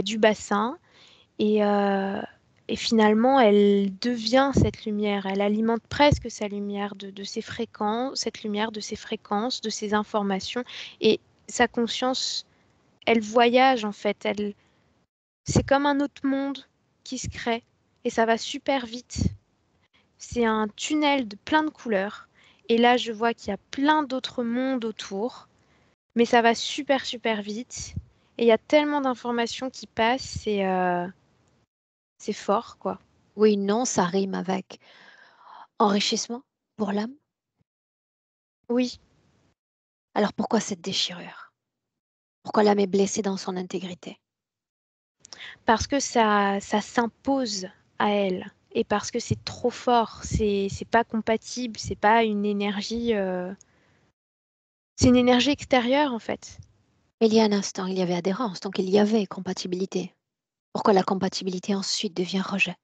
du bassin. Et, euh, et finalement, elle devient cette lumière. Elle alimente presque sa lumière de ses fréquences, cette lumière de ses fréquences, de ses informations. Et sa conscience, elle voyage en fait. C'est comme un autre monde qui se crée. Et ça va super vite. C'est un tunnel de plein de couleurs. Et là, je vois qu'il y a plein d'autres mondes autour. Mais ça va super, super vite. Et il y a tellement d'informations qui passent. C'est fort, quoi. Oui, non, ça rime avec enrichissement pour l'âme. Oui, Alors pourquoi cette déchirure? Pourquoi l'âme est blessée dans son intégrité? parce que ça s'impose à elle. Et parce que c'est trop fort. C'est pas compatible. C'est pas une énergie. C'est une énergie extérieure, en fait. Il y a un instant, il y avait adhérence, donc il y avait compatibilité. Pourquoi la compatibilité ensuite devient rejet?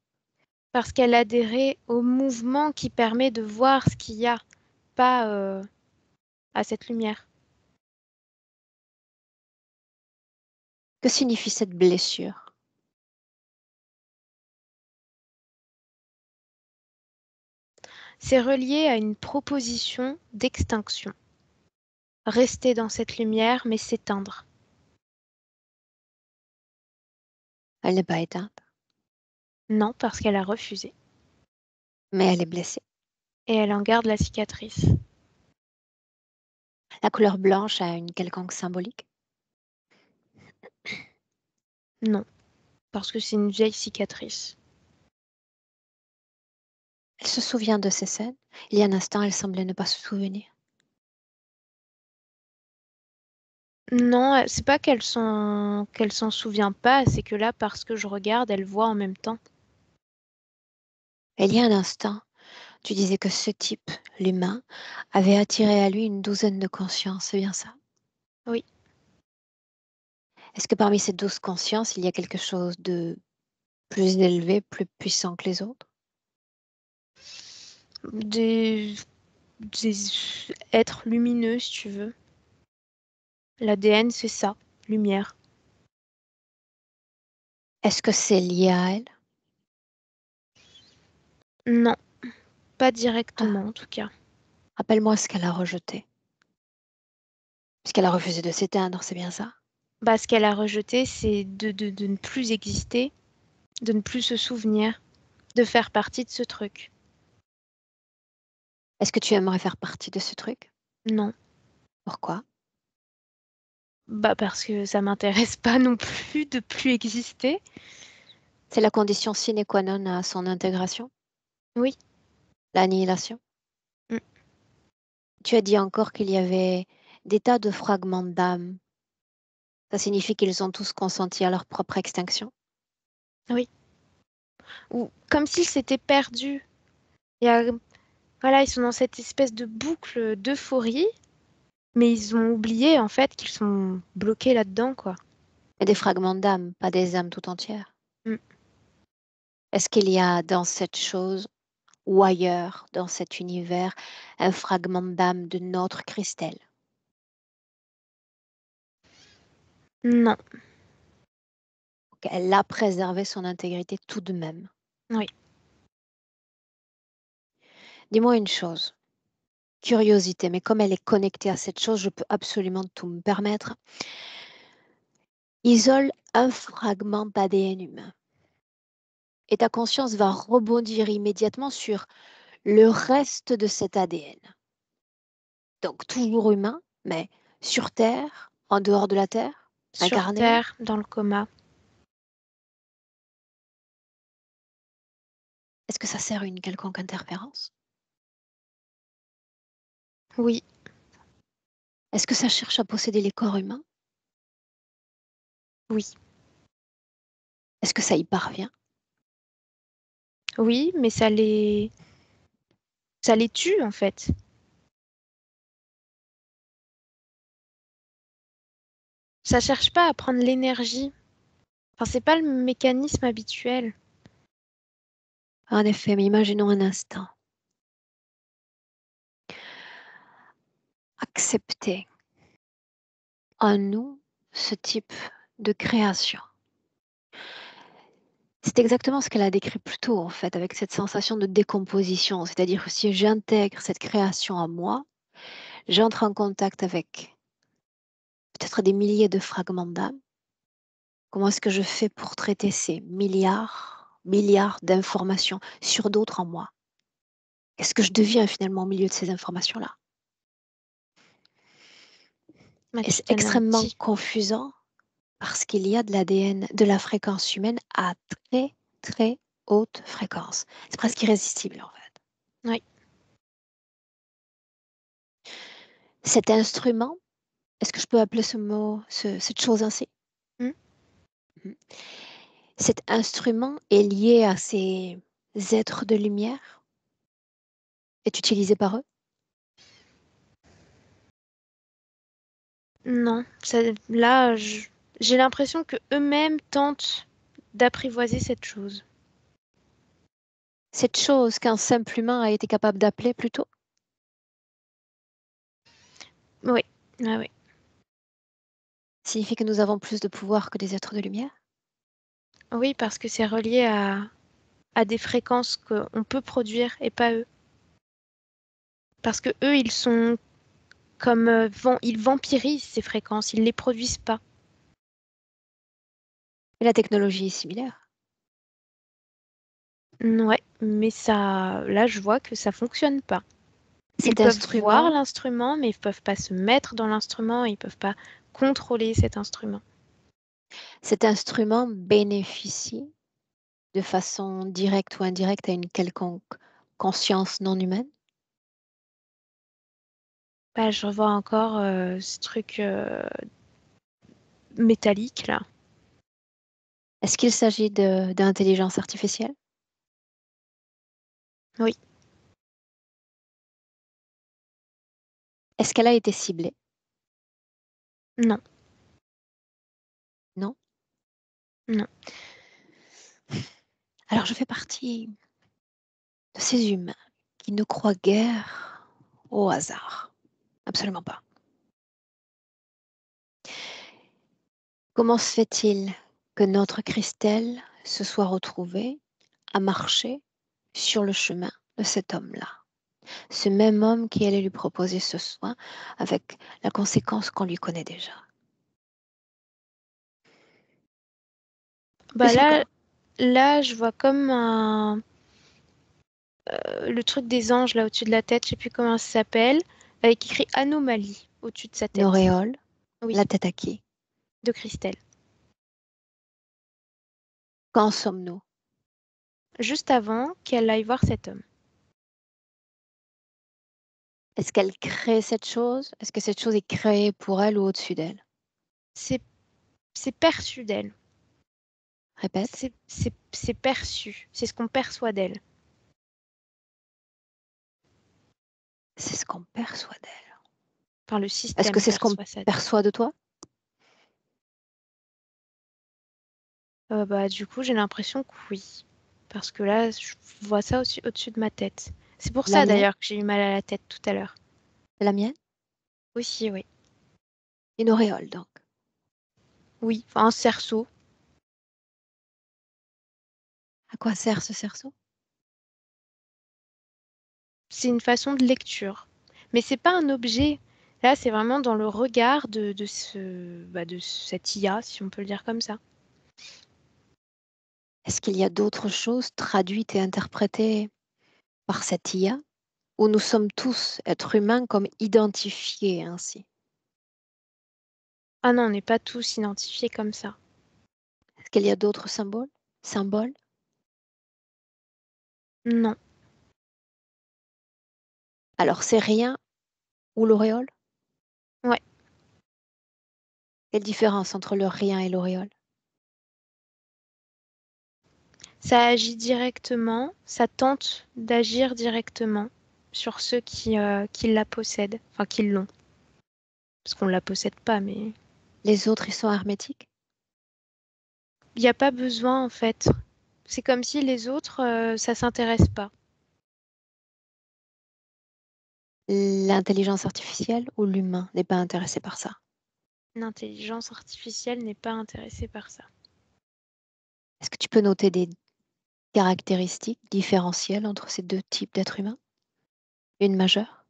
Parce qu'elle adhérait au mouvement qui permet de voir ce qu'il y a, pas à cette lumière. Que signifie cette blessure? C'est relié à une proposition d'extinction. Rester dans cette lumière, mais s'éteindre. Elle n'est pas éteinte, Non, parce qu'elle a refusé. mais elle est blessée. Et elle en garde la cicatrice. La couleur blanche a une quelconque symbolique. Non, parce que c'est une vieille cicatrice. Elle se souvient de ces scènes. Il y a un instant, elle semblait ne pas se souvenir. Non, c'est pas qu'elle s'en souvient pas, c'est que là, parce que je regarde, elle voit en même temps. Et il y a un instant, tu disais que ce type, l'humain, avait attiré à lui une douzaine de consciences, c'est bien ça? Oui, Est-ce que parmi ces 12 consciences, il y a quelque chose de plus élevé, plus puissant que les autres? des, des êtres lumineux, si tu veux. L'ADN, c'est ça, lumière. Est-ce que c'est lié à elle? Non, pas Ah, directement en tout cas. rappelle-moi ce qu'elle a rejeté. Puisqu'elle a refusé de s'éteindre, c'est bien ça? Bah, ce qu'elle a rejeté, c'est de ne plus exister, de ne plus se souvenir, de faire partie de ce truc. Est-ce que tu aimerais faire partie de ce truc? Non, Pourquoi? bah parce que ça m'intéresse pas non plus de plus exister. C'est la condition sine qua non à son intégration, Oui, l'annihilation. mm, Tu as dit encore qu'il y avait des tas de fragments d'âme. Ça signifie qu'ils ont tous consenti à leur propre extinction. oui. Ou comme s'ils s'étaient perdus. Il y a, voilà, ils sont dans cette espèce de boucle d'euphorie, mais ils ont oublié en fait qu'ils sont bloqués là-dedans, quoi. Et des fragments d'âme, pas des âmes tout entières. Mm. Est-ce qu'il y a dans cette chose ou ailleurs, dans cet univers, un fragment d'âme de notre Christelle? Non, Elle a préservé son intégrité tout de même. oui. Dis-moi une chose, curiosité, mais comme elle est connectée à cette chose, je peux absolument tout me permettre. Isole un fragment d'ADN humain et ta conscience va rebondir immédiatement sur le reste de cet ADN. Donc toujours humain, mais sur Terre, en dehors de la Terre, Sur incarné. Terre, dans le coma. Est-ce que ça sert à une quelconque interférence? Oui, Est-ce que ça cherche à posséder les corps humains? oui, Est-ce que ça y parvient? oui, mais ça les tue en fait. Ça cherche pas à prendre l'énergie. Enfin, c'est pas le mécanisme habituel. En effet, mais imaginons un instant. Accepter en nous ce type de création. C'est exactement ce qu'elle a décrit plus tôt, en fait, avec cette sensation de décomposition. C'est-à-dire que si j'intègre cette création à moi, j'entre en contact avec peut-être des milliers de fragments d'âme. Comment est-ce que je fais pour traiter ces milliards d'informations sur d'autres en moi? Qu'est-ce que je deviens finalement au milieu de ces informations-là? Bah, Et tu c'est te extrêmement ralentis. confusant parce qu'il y a de l'ADN, de la fréquence humaine à très, très haute fréquence. C'est presque irrésistible en fait. Oui. Cet instrument, est-ce que je peux appeler ce mot, cette chose ainsi? Hmm. Mhm. Cet instrument est lié à ces êtres de lumière, est utilisé par eux. Non, là, j'ai l'impression que eux-mêmes tentent d'apprivoiser cette chose. Cette chose qu'un simple humain a été capable d'appeler plus tôt. Oui, ah oui. Signifie que nous avons plus de pouvoir que des êtres de lumière. Oui, parce que c'est relié à des fréquences qu'on peut produire et pas eux. Parce que eux, ils sont comme ils vampirisent ces fréquences, ils les produisent pas. Et la technologie est similaire. Ouais, mais ça, là, je vois que ça fonctionne pas. Ils Cet peuvent voir instrument, l'instrument, mais ils peuvent pas se mettre dans l'instrument, ils peuvent pas contrôler cet instrument. cet instrument bénéficie de façon directe ou indirecte à une quelconque conscience non humaine. Bah, je revois encore ce truc métallique là. Est-ce qu'il s'agit d'intelligence artificielle? Oui, Est-ce qu'elle a été ciblée? non, Non. non. Alors je fais partie de ces humains qui ne croient guère au hasard. Absolument pas. Comment se fait-il que notre Christelle se soit retrouvée à marcher sur le chemin de cet homme-là? Ce même homme qui allait lui proposer ce soin avec la conséquence qu'on lui connaît déjà. Bah Plus là, encore. je vois comme le truc des anges là au-dessus de la tête, je sais plus comment ça s'appelle, avec écrit anomalie au-dessus de sa Une tête. auréole, Oui, la tête à qui? de Christelle. Qu'en sommes-nous? Juste avant qu'elle aille voir cet homme. Est-ce qu'elle crée cette chose? Est-ce que cette chose est créée pour elle ou au-dessus d'elle? C'est c'est perçu d'elle. Répète. C'est perçu. C'est ce qu'on perçoit d'elle. C'est ce qu'on perçoit d'elle. Enfin, le Est-ce que système c'est ce qu'on perçoit ça d'elle. perçoit de toi? Bah, du coup, j'ai l'impression que oui. Parce que là, je vois ça aussi au-dessus de ma tête. C'est pour La ça mienne? d'ailleurs que j'ai eu mal à la tête tout à l'heure. La mienne? Aussi, oui. Une auréole donc. Oui, enfin, un cerceau. À quoi sert ce cerceau? C'est une façon de lecture. Mais c'est pas un objet. Là, c'est vraiment dans le regard de cette IA, si on peut le dire comme ça. Est-ce qu'il y a d'autres choses traduites et interprétées par cette IA? Où nous sommes tous, êtres humains, comme identifiés ainsi? Ah non, on n'est pas tous identifiés comme ça. Est-ce qu'il y a d'autres symboles? Non. Alors, c'est rien ou l'auréole? Ouais. Quelle différence entre le rien et l'auréole? Ça agit directement, ça tente d'agir directement sur ceux qui la possèdent, enfin qui l'ont. Parce qu'on ne la possède pas, mais Les autres, ils sont hermétiques? il n'y a pas besoin en fait. C'est comme si les autres, ça s'intéresse pas. L'intelligence artificielle ou l'humain n'est pas intéressé par ça? L'intelligence artificielle n'est pas intéressée par ça. Est-ce que tu peux noter des caractéristiques différentielles entre ces deux types d'êtres humains? Une majeure?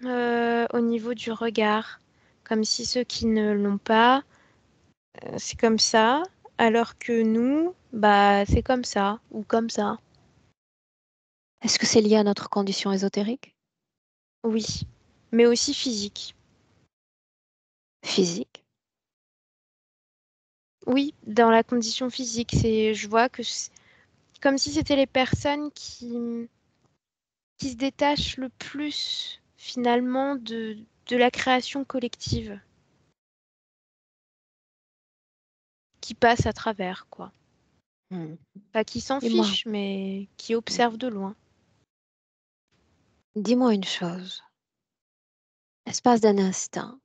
Au niveau du regard, comme si ceux qui ne l'ont pas, c'est comme ça, alors que nous, bah c'est comme ça, ou comme ça. Est-ce que c'est lié à notre condition ésotérique? Oui, mais aussi physique. Physique? Oui, dans la condition physique, je vois que comme si c'était les personnes qui se détachent le plus finalement de la création collective, qui passent à travers, quoi. Pas qui s'en Dis-moi, fichent, mais qui observent de loin. dis-moi une chose. L'espace d'un instant,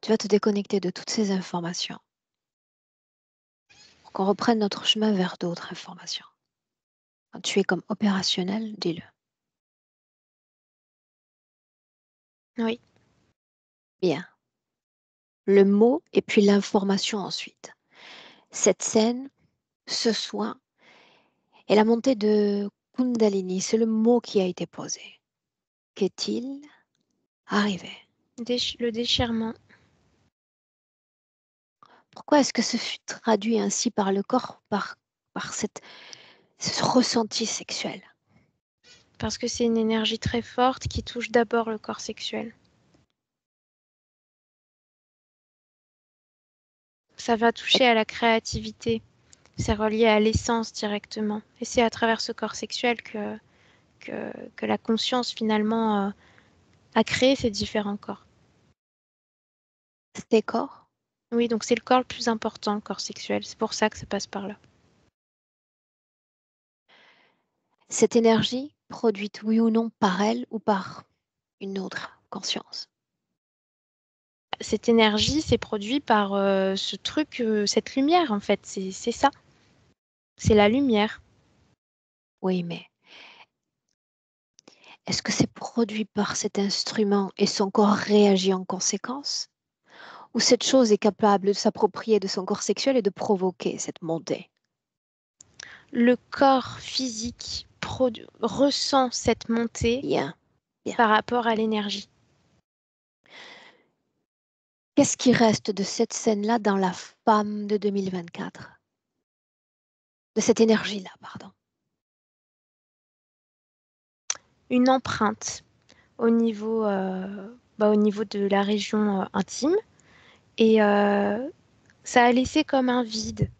tu vas te déconnecter de toutes ces informations pour qu'on reprenne notre chemin vers d'autres informations. Quand tu es comme opérationnel, dis-le. Oui, Bien. Le mot et puis l'information ensuite. Cette scène, ce soin, est la montée de Kundalini. C'est le mot qui a été posé. Qu'est-il arrivé? le déchirement. Pourquoi est-ce que ce fut traduit ainsi par le corps, par ce ressenti sexuel? Parce que c'est une énergie très forte qui touche d'abord le corps sexuel. Ça va toucher à la créativité. C'est relié à l'essence directement. Et c'est à travers ce corps sexuel que la conscience finalement a créé ces différents corps. Ces corps? Oui, donc c'est le corps le plus important, le corps sexuel. C'est pour ça que ça passe par là. Cette énergie, produite oui ou non par elle ou par une autre conscience? Cette énergie, c'est produit par ce truc, cette lumière en fait. C'est ça. C'est la lumière. Oui, mais est-ce que c'est produit par cet instrument et son corps réagit en conséquence? Ou cette chose est capable de s'approprier de son corps sexuel et de provoquer cette montée? Le corps physique ressent cette montée Bien, bien. par rapport à l'énergie. Qu'est-ce qui reste de cette scène-là dans la femme de 2024? De cette énergie-là, pardon. Une empreinte au niveau de la région intime. Et ça a laissé comme un vide.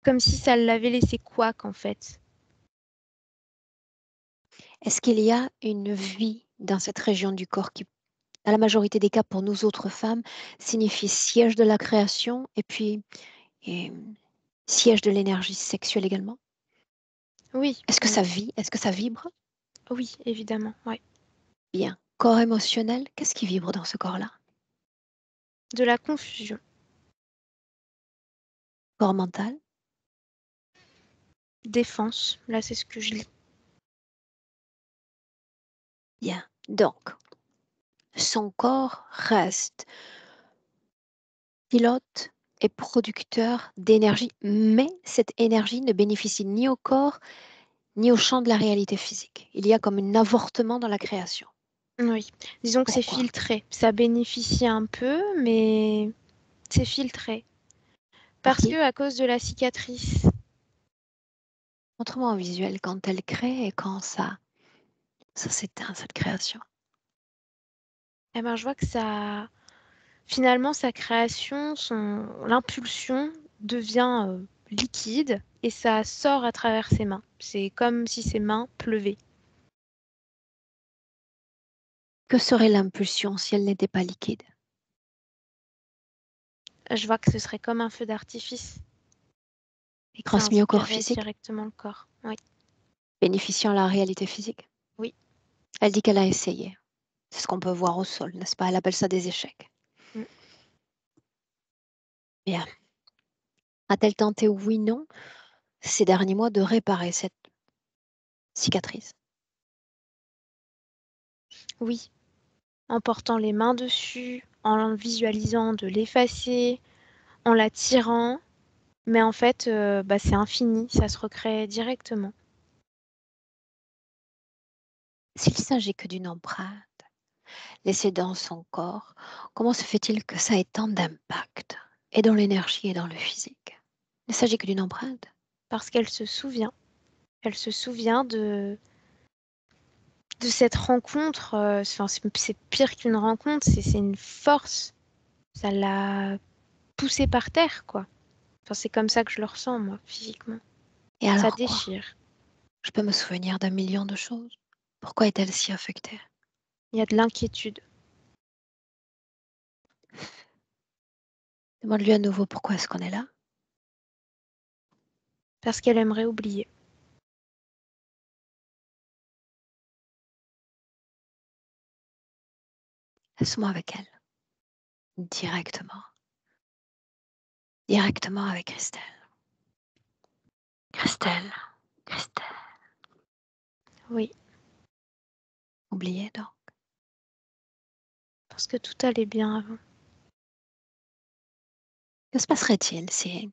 Comme si ça l'avait laissé couac en fait. Est-ce qu'il y a une vie dans cette région du corps qui, dans la majorité des cas pour nous autres femmes, signifie siège de la création et puis et, siège de l'énergie sexuelle également? Oui, Est-ce que ça vit? Est-ce que ça vibre? oui, évidemment, ouais. Bien. Corps émotionnel, qu'est-ce qui vibre dans ce corps-là? De la confusion. Corps mental? Défense, là c'est ce que je lis. Bien. Donc, son corps reste pilote et producteur d'énergie, mais cette énergie ne bénéficie ni au corps ni au champ de la réalité physique. Il y a comme un avortement dans la création. Oui, disons que c'est Pourquoi? filtré. Ça bénéficie un peu, mais c'est filtré. Par Parce qui? que à cause de la cicatrice. Montre-moi en visuel quand elle crée et quand ça s'éteint, cette création. Eh ben, je vois que finalement, sa création, l'impulsion devient liquide et ça sort à travers ses mains. C'est comme si ses mains pleuvaient. Que serait l'impulsion si elle n'était pas liquide? Je vois que ce serait comme un feu d'artifice et que ça Transmis au corps inspirerait physique, directement le corps. Oui, bénéficiant la réalité physique. oui. Elle dit qu'elle a essayé. C'est ce qu'on peut voir au sol, n'est-ce pas? Elle appelle ça des échecs. Mm. Bien. A-t-elle tenté, oui, non, ces derniers mois de réparer cette cicatrice? Oui, en portant les mains dessus, en visualisant de l'effacer, en la tirant, mais en fait, c'est infini, ça se recrée directement. S'il s'agit que d'une empreinte laissée dans son corps, comment se fait-il que ça ait tant d'impact, et dans l'énergie et dans le physique? Il ne s'agit que d'une empreinte. Parce qu'elle se souvient. Elle se souvient de cette rencontre. C'est pire qu'une rencontre, c'est une force. Ça l'a poussée par terre, quoi. Enfin, c'est comme ça que je le ressens, moi, physiquement. Et Ça alors quoi? déchire. Je peux me souvenir d'un million de choses. Pourquoi est-elle si affectée? Il y a de l'inquiétude. Demande-lui à nouveau pourquoi est-ce qu'on est là. Parce qu'elle aimerait oublier. Laisse-moi avec elle. Directement. Directement avec Christelle. Christelle. Christelle. Oui, Oubliez donc. parce que tout allait bien avant. Que se passerait-il si,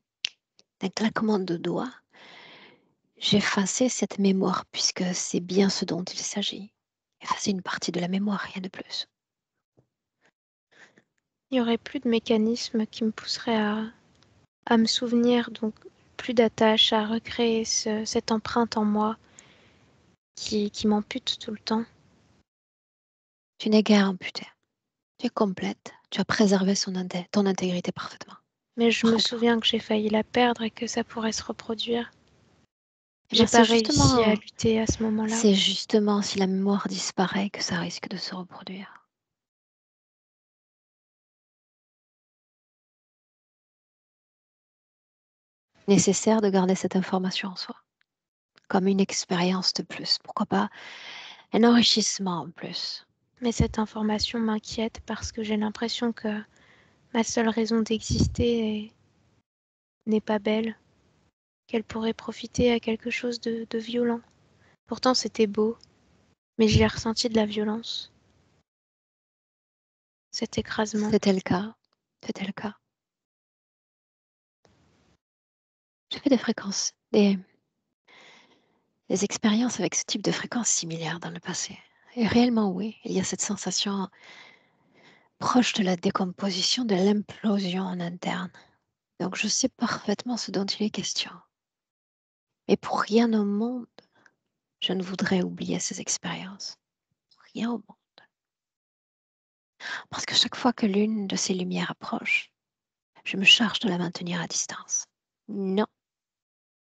d'un claquement de doigts, j'effaçais cette mémoire, puisque c'est bien ce dont il s'agit? Effacer une partie de la mémoire, rien de plus. Il n'y aurait plus de mécanisme qui me pousserait à me souvenir, donc plus d'attache à recréer cette empreinte en moi qui m'ampute tout le temps. Tu n'es guère amputée. Tu es complète. Tu as préservé ton intégrité parfaitement. Mais je me Très bien. souviens que j'ai failli la perdre et que ça pourrait se reproduire. Eh J'ai bien, pas réussi à lutter à ce moment-là. c'est justement si la mémoire disparaît que ça risque de se reproduire. Nécessaire de garder cette information en soi, comme une expérience de plus. Pourquoi pas un enrichissement en plus. Mais cette information m'inquiète parce que j'ai l'impression que ma seule raison d'exister n'est pas belle, qu'elle pourrait profiter à quelque chose de violent. Pourtant c'était beau, mais j'ai ressenti de la violence, cet écrasement. C'était le cas. C'était le cas. J'ai fait des fréquences, des expériences avec ce type de fréquences similaires dans le passé. Et réellement, oui, il y a cette sensation proche de la décomposition, de l'implosion en interne. Donc, je sais parfaitement ce dont il est question. Mais pour rien au monde, je ne voudrais oublier ces expériences. Rien au monde. Parce que chaque fois que l'une de ces lumières approche, je me charge de la maintenir à distance. Non,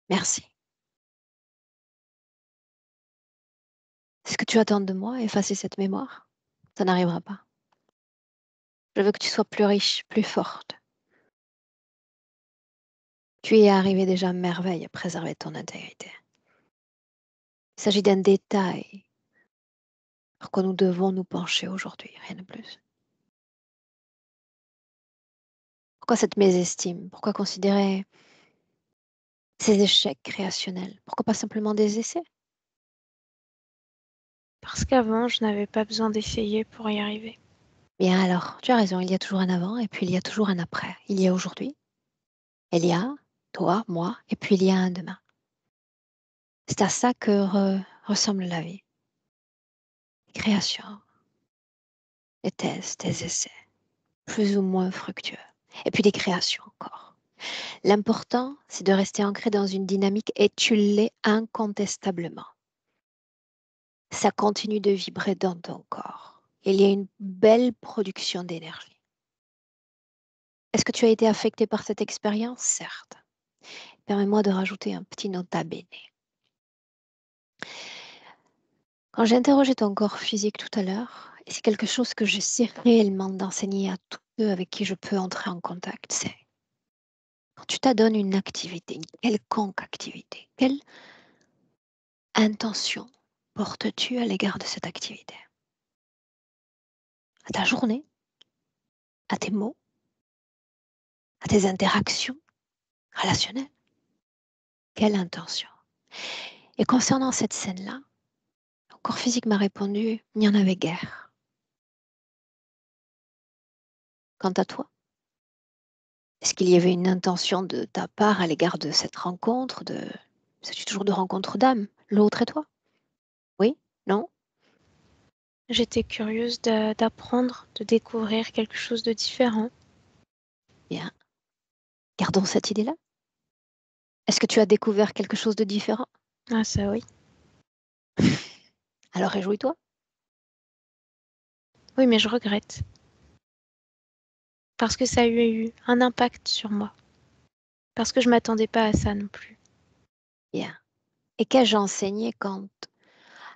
merci. Est-ce que tu attends de moi effacer cette mémoire? Ça n'arrivera pas. Je veux que tu sois plus riche, plus forte. Tu y es arrivé déjà à merveille à préserver ton intégrité. Il s'agit d'un détail sur quoi nous devons nous pencher aujourd'hui, rien de plus. Pourquoi cette mésestime? Pourquoi considérer ces échecs créationnels? Pourquoi pas simplement des essais? Parce qu'avant, je n'avais pas besoin d'essayer pour y arriver. Bien alors, tu as raison, il y a toujours un avant et puis il y a toujours un après. Il y a aujourd'hui, il y a toi, moi, et puis il y a un demain. C'est à ça que ressemble la vie. Création, des tests, des essais, plus ou moins fructueux. Et puis des créations encore. L'important, c'est de rester ancré dans une dynamique et tu l'es incontestablement. Ça continue de vibrer dans ton corps. Il y a une belle production d'énergie. Est-ce que tu as été affecté par cette expérience? Certes. permets-moi de rajouter un petit nota bene. Quand j'ai interrogé ton corps physique tout à l'heure, et c'est quelque chose que j'essaie réellement d'enseigner à tous ceux avec qui je peux entrer en contact, c'est quand tu t'adonnes une activité, une quelconque activité, quelle intention portes-tu à l'égard de cette activité? À ta journée? À tes mots? À tes interactions relationnelles? Quelle intention? Et concernant cette scène-là, mon corps physique m'a répondu, il n'y en avait guère. Quant à toi, est-ce qu'il y avait une intention de ta part à l'égard de cette rencontre, c'est toujours de rencontre d'âme, l'autre et toi? Oui? Non? J'étais curieuse d'apprendre, de découvrir quelque chose de différent. Bien. Gardons cette idée-là. Est-ce que tu as découvert quelque chose de différent? Ah ça oui. Alors réjouis-toi. Oui, mais je regrette. Parce que ça a eu un impact sur moi. Parce que je m'attendais pas à ça non plus. Bien. Et qu'ai-je enseigné quant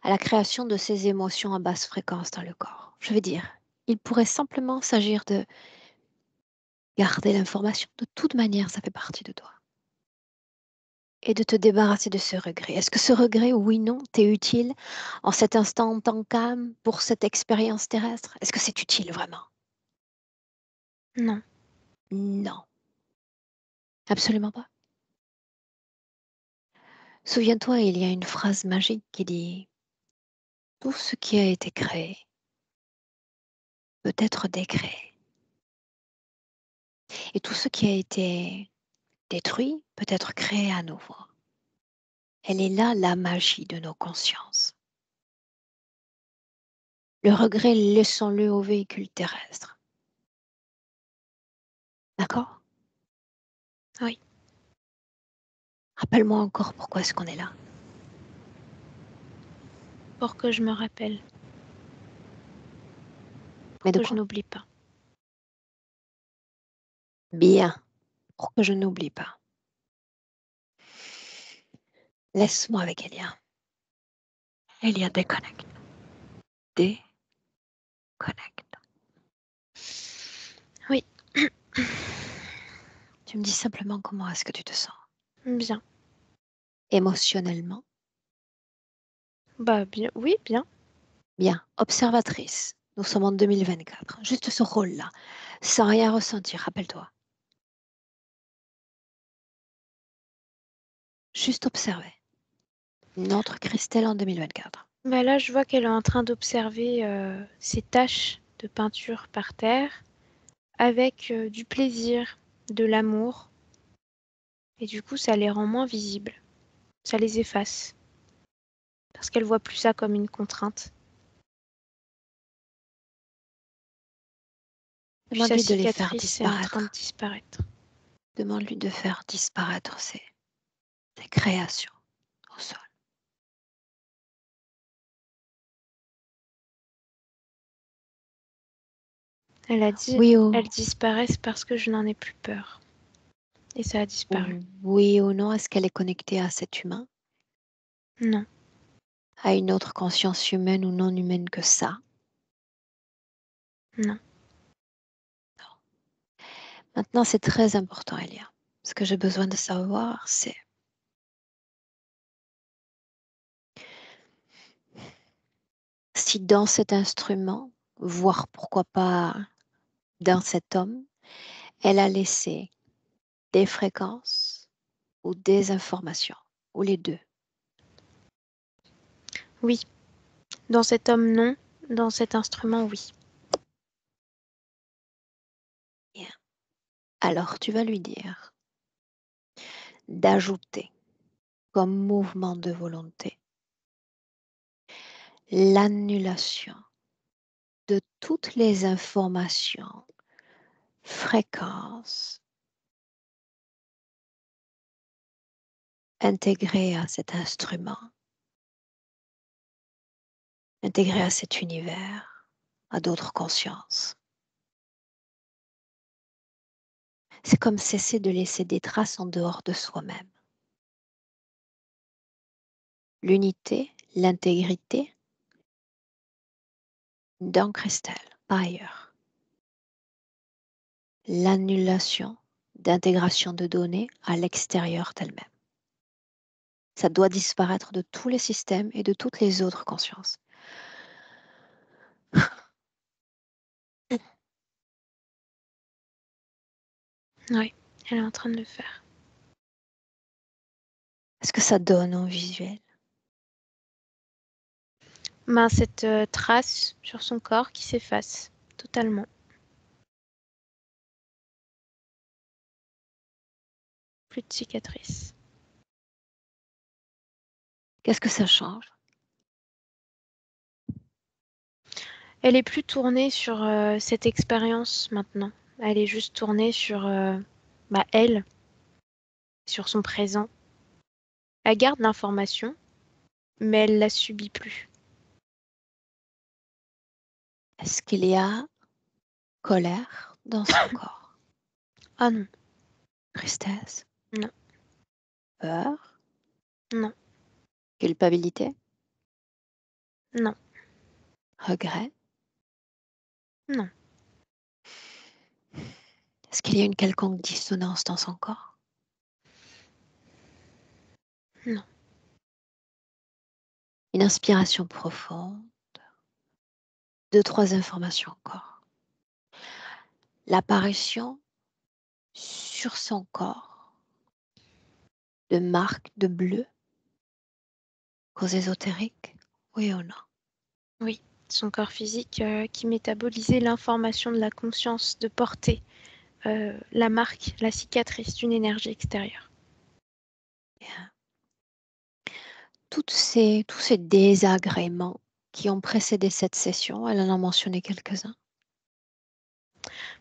à la création de ces émotions à basse fréquence dans le corps? Je veux dire, il pourrait simplement s'agir de garder l'information. De toute manière, ça fait partie de toi. Et de te débarrasser de ce regret. Est-ce que ce regret, oui, non, t'est utile en cet instant en tant qu'âme pour cette expérience terrestre? Est-ce que c'est utile vraiment? Non. Non, absolument pas. Souviens-toi, il y a une phrase magique qui dit tout ce qui a été créé peut être décréé. Et tout ce qui a été détruit peut être créé à nouveau. Elle est là la magie de nos consciences. Le regret, laissons-le au véhicule terrestre. D'accord? Oui. Rappelle-moi encore pourquoi est-ce qu'on est là. Pour que je me rappelle. Mais Pour de que je quoi? n'oublie pas. Bien, pour que je n'oublie pas. Laisse-moi avec Elia. Elia, déconnecte. Déconnecte. Oui. Tu me dis simplement comment est-ce que tu te sens. Bien. Émotionnellement. Bah bien. Oui, bien. Bien, observatrice. Nous sommes en 2024. Juste ce rôle-là, sans rien ressentir, rappelle-toi. Juste observer. Notre Christelle en 2024. Bah là, je vois qu'elle est en train d'observer ces taches de peinture par terre avec du plaisir, de l'amour. Et du coup, ça les rend moins visibles. Ça les efface. Parce qu'elle voit plus ça comme une contrainte. Puis sa Demande-lui de les faire cicatrice est en train de disparaître. disparaître. Demande-lui de faire disparaître ses créations au sol. Elle a dit, Oui elles disparaissent parce que je n'en ai plus peur. Et ça a disparu. oui ou non, est-ce qu'elle est connectée à cet humain? Non. À une autre conscience humaine ou non humaine que ça? Non. Maintenant, c'est très important, Elia. Ce que j'ai besoin de savoir, c'est si dans cet instrument, voire pourquoi pas dans cet homme, elle a laissé des fréquences ou des informations, ou les deux. Oui. Dans cet homme, non. Dans cet instrument, oui. Bien. Alors, tu vas lui dire d'ajouter comme mouvement de volonté l'annulation de toutes les informations, fréquences intégrées à cet instrument, intégrées à cet univers, à d'autres consciences. C'est comme cesser de laisser des traces en dehors de soi-même. l'unité, l'intégrité d'un cristal, par ailleurs. L'annulation d'intégration de données à l'extérieur d'elle-même. Ça doit disparaître de tous les systèmes et de toutes les autres consciences. Oui, elle est en train de le faire. Est-ce que ça donne en visuel? Cette trace sur son corps qui s'efface totalement. Plus de cicatrices. Qu'est-ce que ça change? Elle est plus tournée sur cette expérience maintenant. Elle est juste tournée sur elle, sur son présent. Elle garde l'information, mais elle la subit plus. Est-ce qu'il y a colère dans son corps? Ah non. Tristesse? Non. Peur? Non. Culpabilité? Non. Regret? Non. Est-ce qu'il y a une quelconque dissonance dans son corps? Non. Une inspiration profonde. 2-3 informations encore. L'apparition sur son corps de marques de bleu, cause ésotérique, oui ou non? Oui. Son corps physique qui métabolisait l'information de la conscience de porter la marque, la cicatrice d'une énergie extérieure. Bien. Tous ces désagréments qui ont précédé cette session, elle en a mentionné quelques-uns.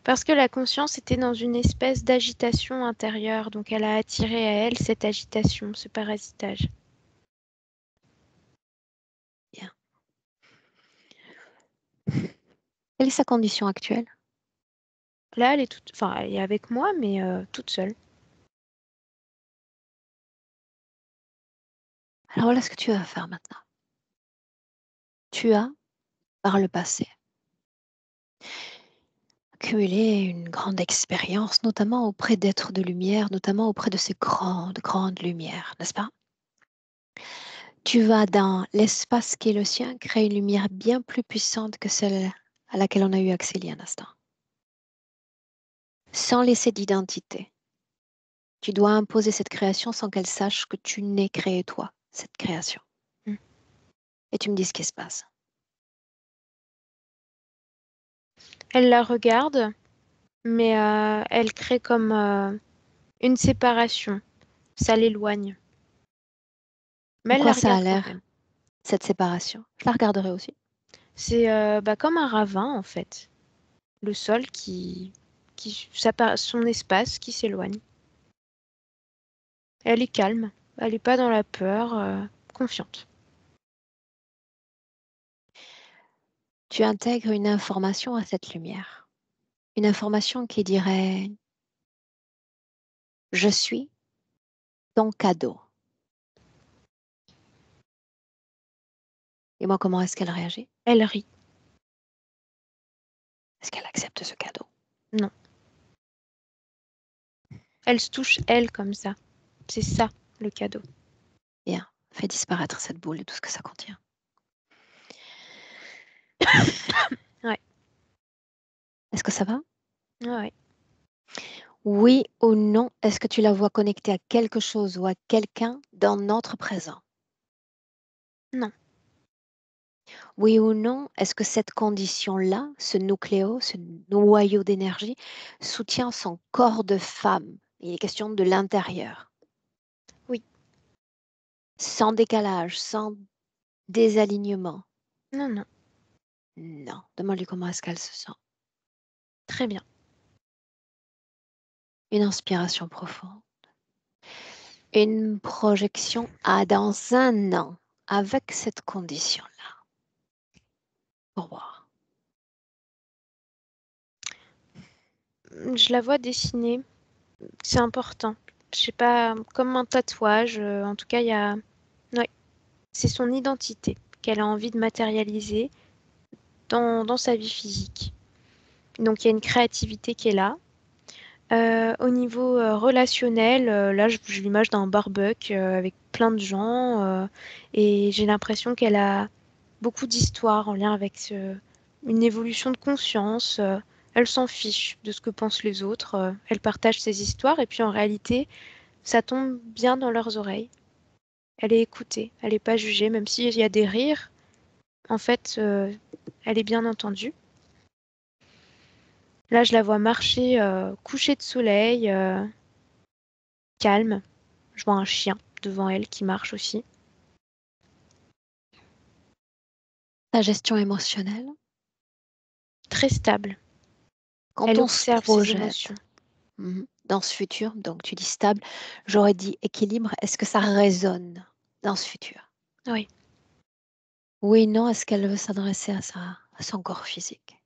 Parce que la conscience était dans une espèce d'agitation intérieure, donc elle a attiré à elle cette agitation, ce parasitage. Bien. Quelle est sa condition actuelle? Là, elle est avec moi, mais toute seule. Alors voilà ce que tu vas faire maintenant. Tu as, par le passé, accumulé une grande expérience, notamment auprès d'êtres de lumière, notamment auprès de ces grandes lumières, n'est-ce pas? Tu vas dans l'espace qui est le sien créer une lumière bien plus puissante que celle à laquelle on a eu accès il y a un instant. Sans laisser d'identité. Tu dois imposer cette création sans qu'elle sache que tu n'es créé toi, cette création. Mm. Et tu me dis ce qui se passe. Elle la regarde, mais elle crée comme une séparation. Ça l'éloigne. Mais En elle la quoi ça a regarde quand l'air, même. cette séparation? Je la regarderai aussi. C'est comme un ravin, en fait. Le sol son espace qui s'éloigne. Elle est calme. Elle n'est pas dans la peur, confiante. Tu intègres une information à cette lumière. Une information qui dirait « Je suis ton cadeau ». Et moi, comment est-ce qu'elle réagit? Elle rit. Est-ce qu'elle accepte ce cadeau? Non. Elle se touche, elle, comme ça. C'est ça, le cadeau. Bien, fais disparaître cette boule et tout ce que ça contient. Ouais. Est-ce que ça va? Ouais. Oui ou non, est-ce que tu la vois connectée à quelque chose ou à quelqu'un dans notre présent? Non. Oui ou non, est-ce que cette condition-là, ce nucléo, ce noyau d'énergie, soutient son corps de femme? Il est question de l'intérieur. Oui. Sans décalage, sans désalignement. Non, non. Non. Demande-lui comment est-ce qu'elle se sent. Très bien. Une inspiration profonde. Une projection à dans un an avec cette condition-là. Pour voir. Je la vois dessiner. C'est important. Je sais pas, comme un tatouage. En tout cas, il y a... Ouais. c'est son identité qu'elle a envie de matérialiser dans sa vie physique. Donc il y a une créativité qui est là. Au niveau relationnel, là je l'image d'un barbecue avec plein de gens et j'ai l'impression qu'elle a beaucoup d'histoires en lien avec une évolution de conscience. Elle s'en fiche de ce que pensent les autres. Elle partage ses histoires et puis en réalité, ça tombe bien dans leurs oreilles. Elle est écoutée, elle n'est pas jugée, même s'il y a des rires. En fait, elle est bien entendue. Là, je la vois marcher, coucher de soleil, calme. Je vois un chien devant elle qui marche aussi. Ta gestion émotionnelle, Très stable. quand Elle on se observe ses projette émotions. dans ce futur, donc tu dis stable, j'aurais dit équilibre, est-ce que ça résonne dans ce futur? Oui. Oui, non, est-ce qu'elle veut s'adresser à son corps physique?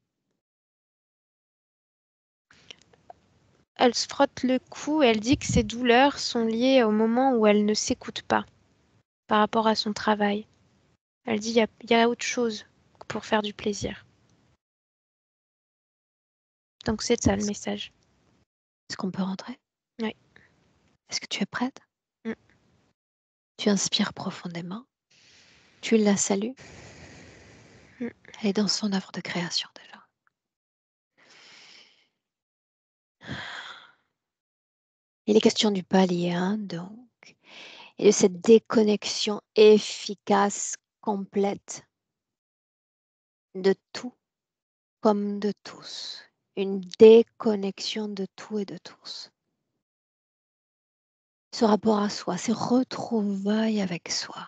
Elle se frotte le cou et elle dit que ses douleurs sont liées au moment où elle ne s'écoute pas par rapport à son travail. Elle dit il y a autre chose pour faire du plaisir. Donc c'est ça le message. Est-ce qu'on peut rentrer? Oui. Est-ce que tu es prête? Mm. Tu inspires profondément. Tu la salues. Mm. Elle est dans son œuvre de création déjà. Il est question du palier 1, donc, et de cette déconnexion efficace, complète de tout comme de tous. Une déconnexion de tout et de tous. Ce rapport à soi, ces retrouvailles avec soi.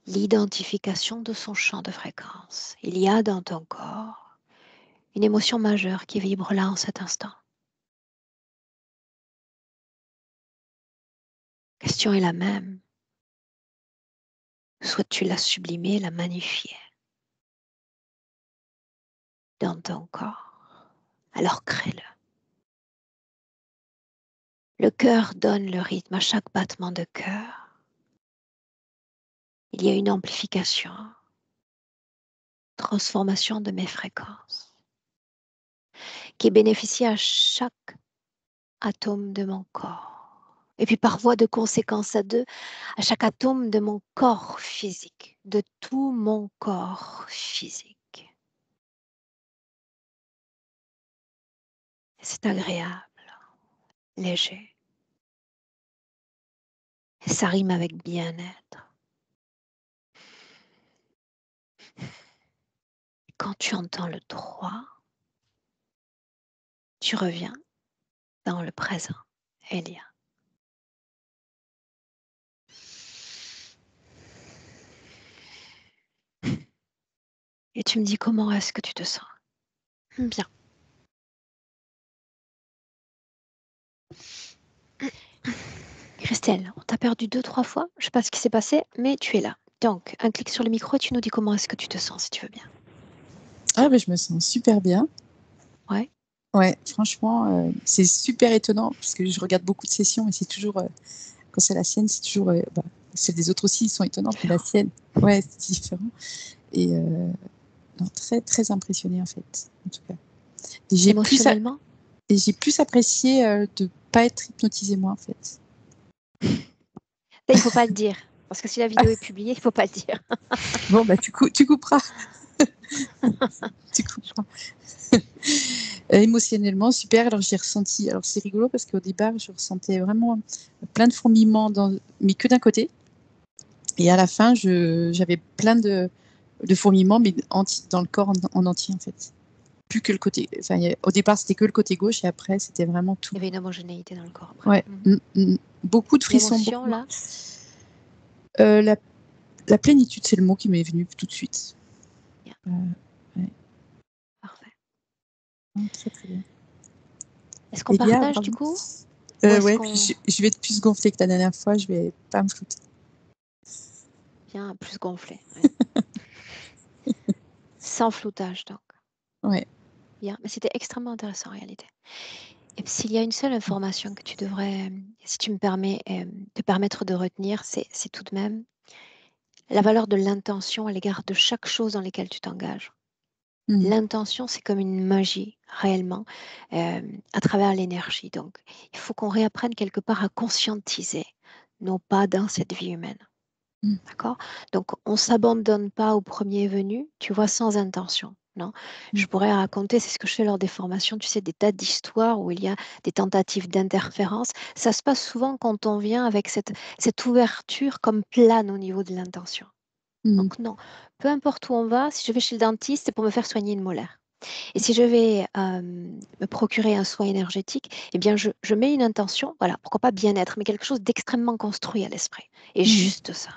L'identification de son champ de fréquence. Il y a dans ton corps une émotion majeure qui vibre là en cet instant. La question est la même. Souhaites-tu la sublimer, la magnifier dans ton corps? Alors crée-le. Le cœur donne le rythme à chaque battement de cœur. Il y a une amplification, transformation de mes fréquences qui bénéficie à chaque atome de mon corps. Et puis par voie de conséquence à deux, à chaque atome de mon corps physique, de tout mon corps physique. Et c'est agréable, léger. Et ça rime avec bien-être. Quand tu entends le 3, tu reviens dans le présent, Elia. Et tu me dis comment est-ce que tu te sens? Bien. Christelle, on t'a perdu 2-3 fois. Je ne sais pas ce qui s'est passé, mais tu es là. Donc, un clic sur le micro et tu nous dis comment est-ce que tu te sens, si tu veux bien. Ah, ben, je me sens super bien. Ouais. Ouais, franchement, c'est super étonnant parce que je regarde beaucoup de sessions et c'est toujours, quand c'est la sienne, c'est toujours, celles des autres aussi sont étonnantes, mais la sienne, ouais, c'est différent. Et non, très, très impressionnée en fait, en tout cas. Et Émotionnellement? j'ai plus apprécié de ne pas être hypnotisée moi en fait. Ça, il ne faut pas le dire. Parce que si la vidéo est publiée, il ne faut pas le dire. Bon, bah tu couperas. Tu couperas. Émotionnellement, super. Alors j'ai ressenti, alors c'est rigolo parce qu'au départ, je ressentais vraiment plein de fourmillements, mais que d'un côté. Et à la fin, j'avais plein de fourmillements, mais dans le corps en entier en fait. Plus que le côté. Enfin, au départ, c'était que le côté gauche et après, c'était vraiment tout. Il y avait une homogénéité dans le corps. Après. Ouais. Beaucoup de frissons. L'émotion, là? La plénitude, c'est le mot qui m'est venu tout de suite. Bien. Ouais. Parfait. Très, très bien. Est-ce qu'on partage du coup? Ouais, puis je vais être plus gonflée que la dernière fois, je vais pas me flouter. Bien, plus gonflé. Ouais. Sans floutage, donc. Ouais. Bien, mais c'était extrêmement intéressant en réalité. Et s'il y a une seule information que tu devrais, si tu me permets, te permettre de retenir, c'est tout de même la valeur de l'intention à l'égard de chaque chose dans laquelle tu t'engages. L'intention, c'est comme une magie, réellement, à travers l'énergie. Donc, il faut qu'on réapprenne quelque part à conscientiser nos pas dans cette vie humaine. D'accord? Donc, on ne s'abandonne pas au premier venu, tu vois, sans intention. Non? Je pourrais raconter, c'est ce que je fais lors des formations, tu sais, des tas d'histoires où il y a des tentatives d'interférence. Ça se passe souvent quand on vient avec cette ouverture comme plane au niveau de l'intention. Donc non, peu importe où on va, si je vais chez le dentiste, c'est pour me faire soigner une molaire. Et si je vais me procurer un soin énergétique, eh bien je mets une intention, voilà, pourquoi pas bien-être, mais quelque chose d'extrêmement construit à l'esprit. Et juste ça.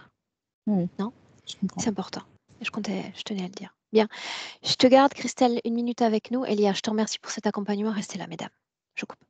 Oui, Non? je comprends. C'est important. Et je tenais à le dire. Bien. Je te garde, Christelle, 1 minute avec nous. Elia, je te remercie pour cet accompagnement. Restez là, mesdames. Je coupe.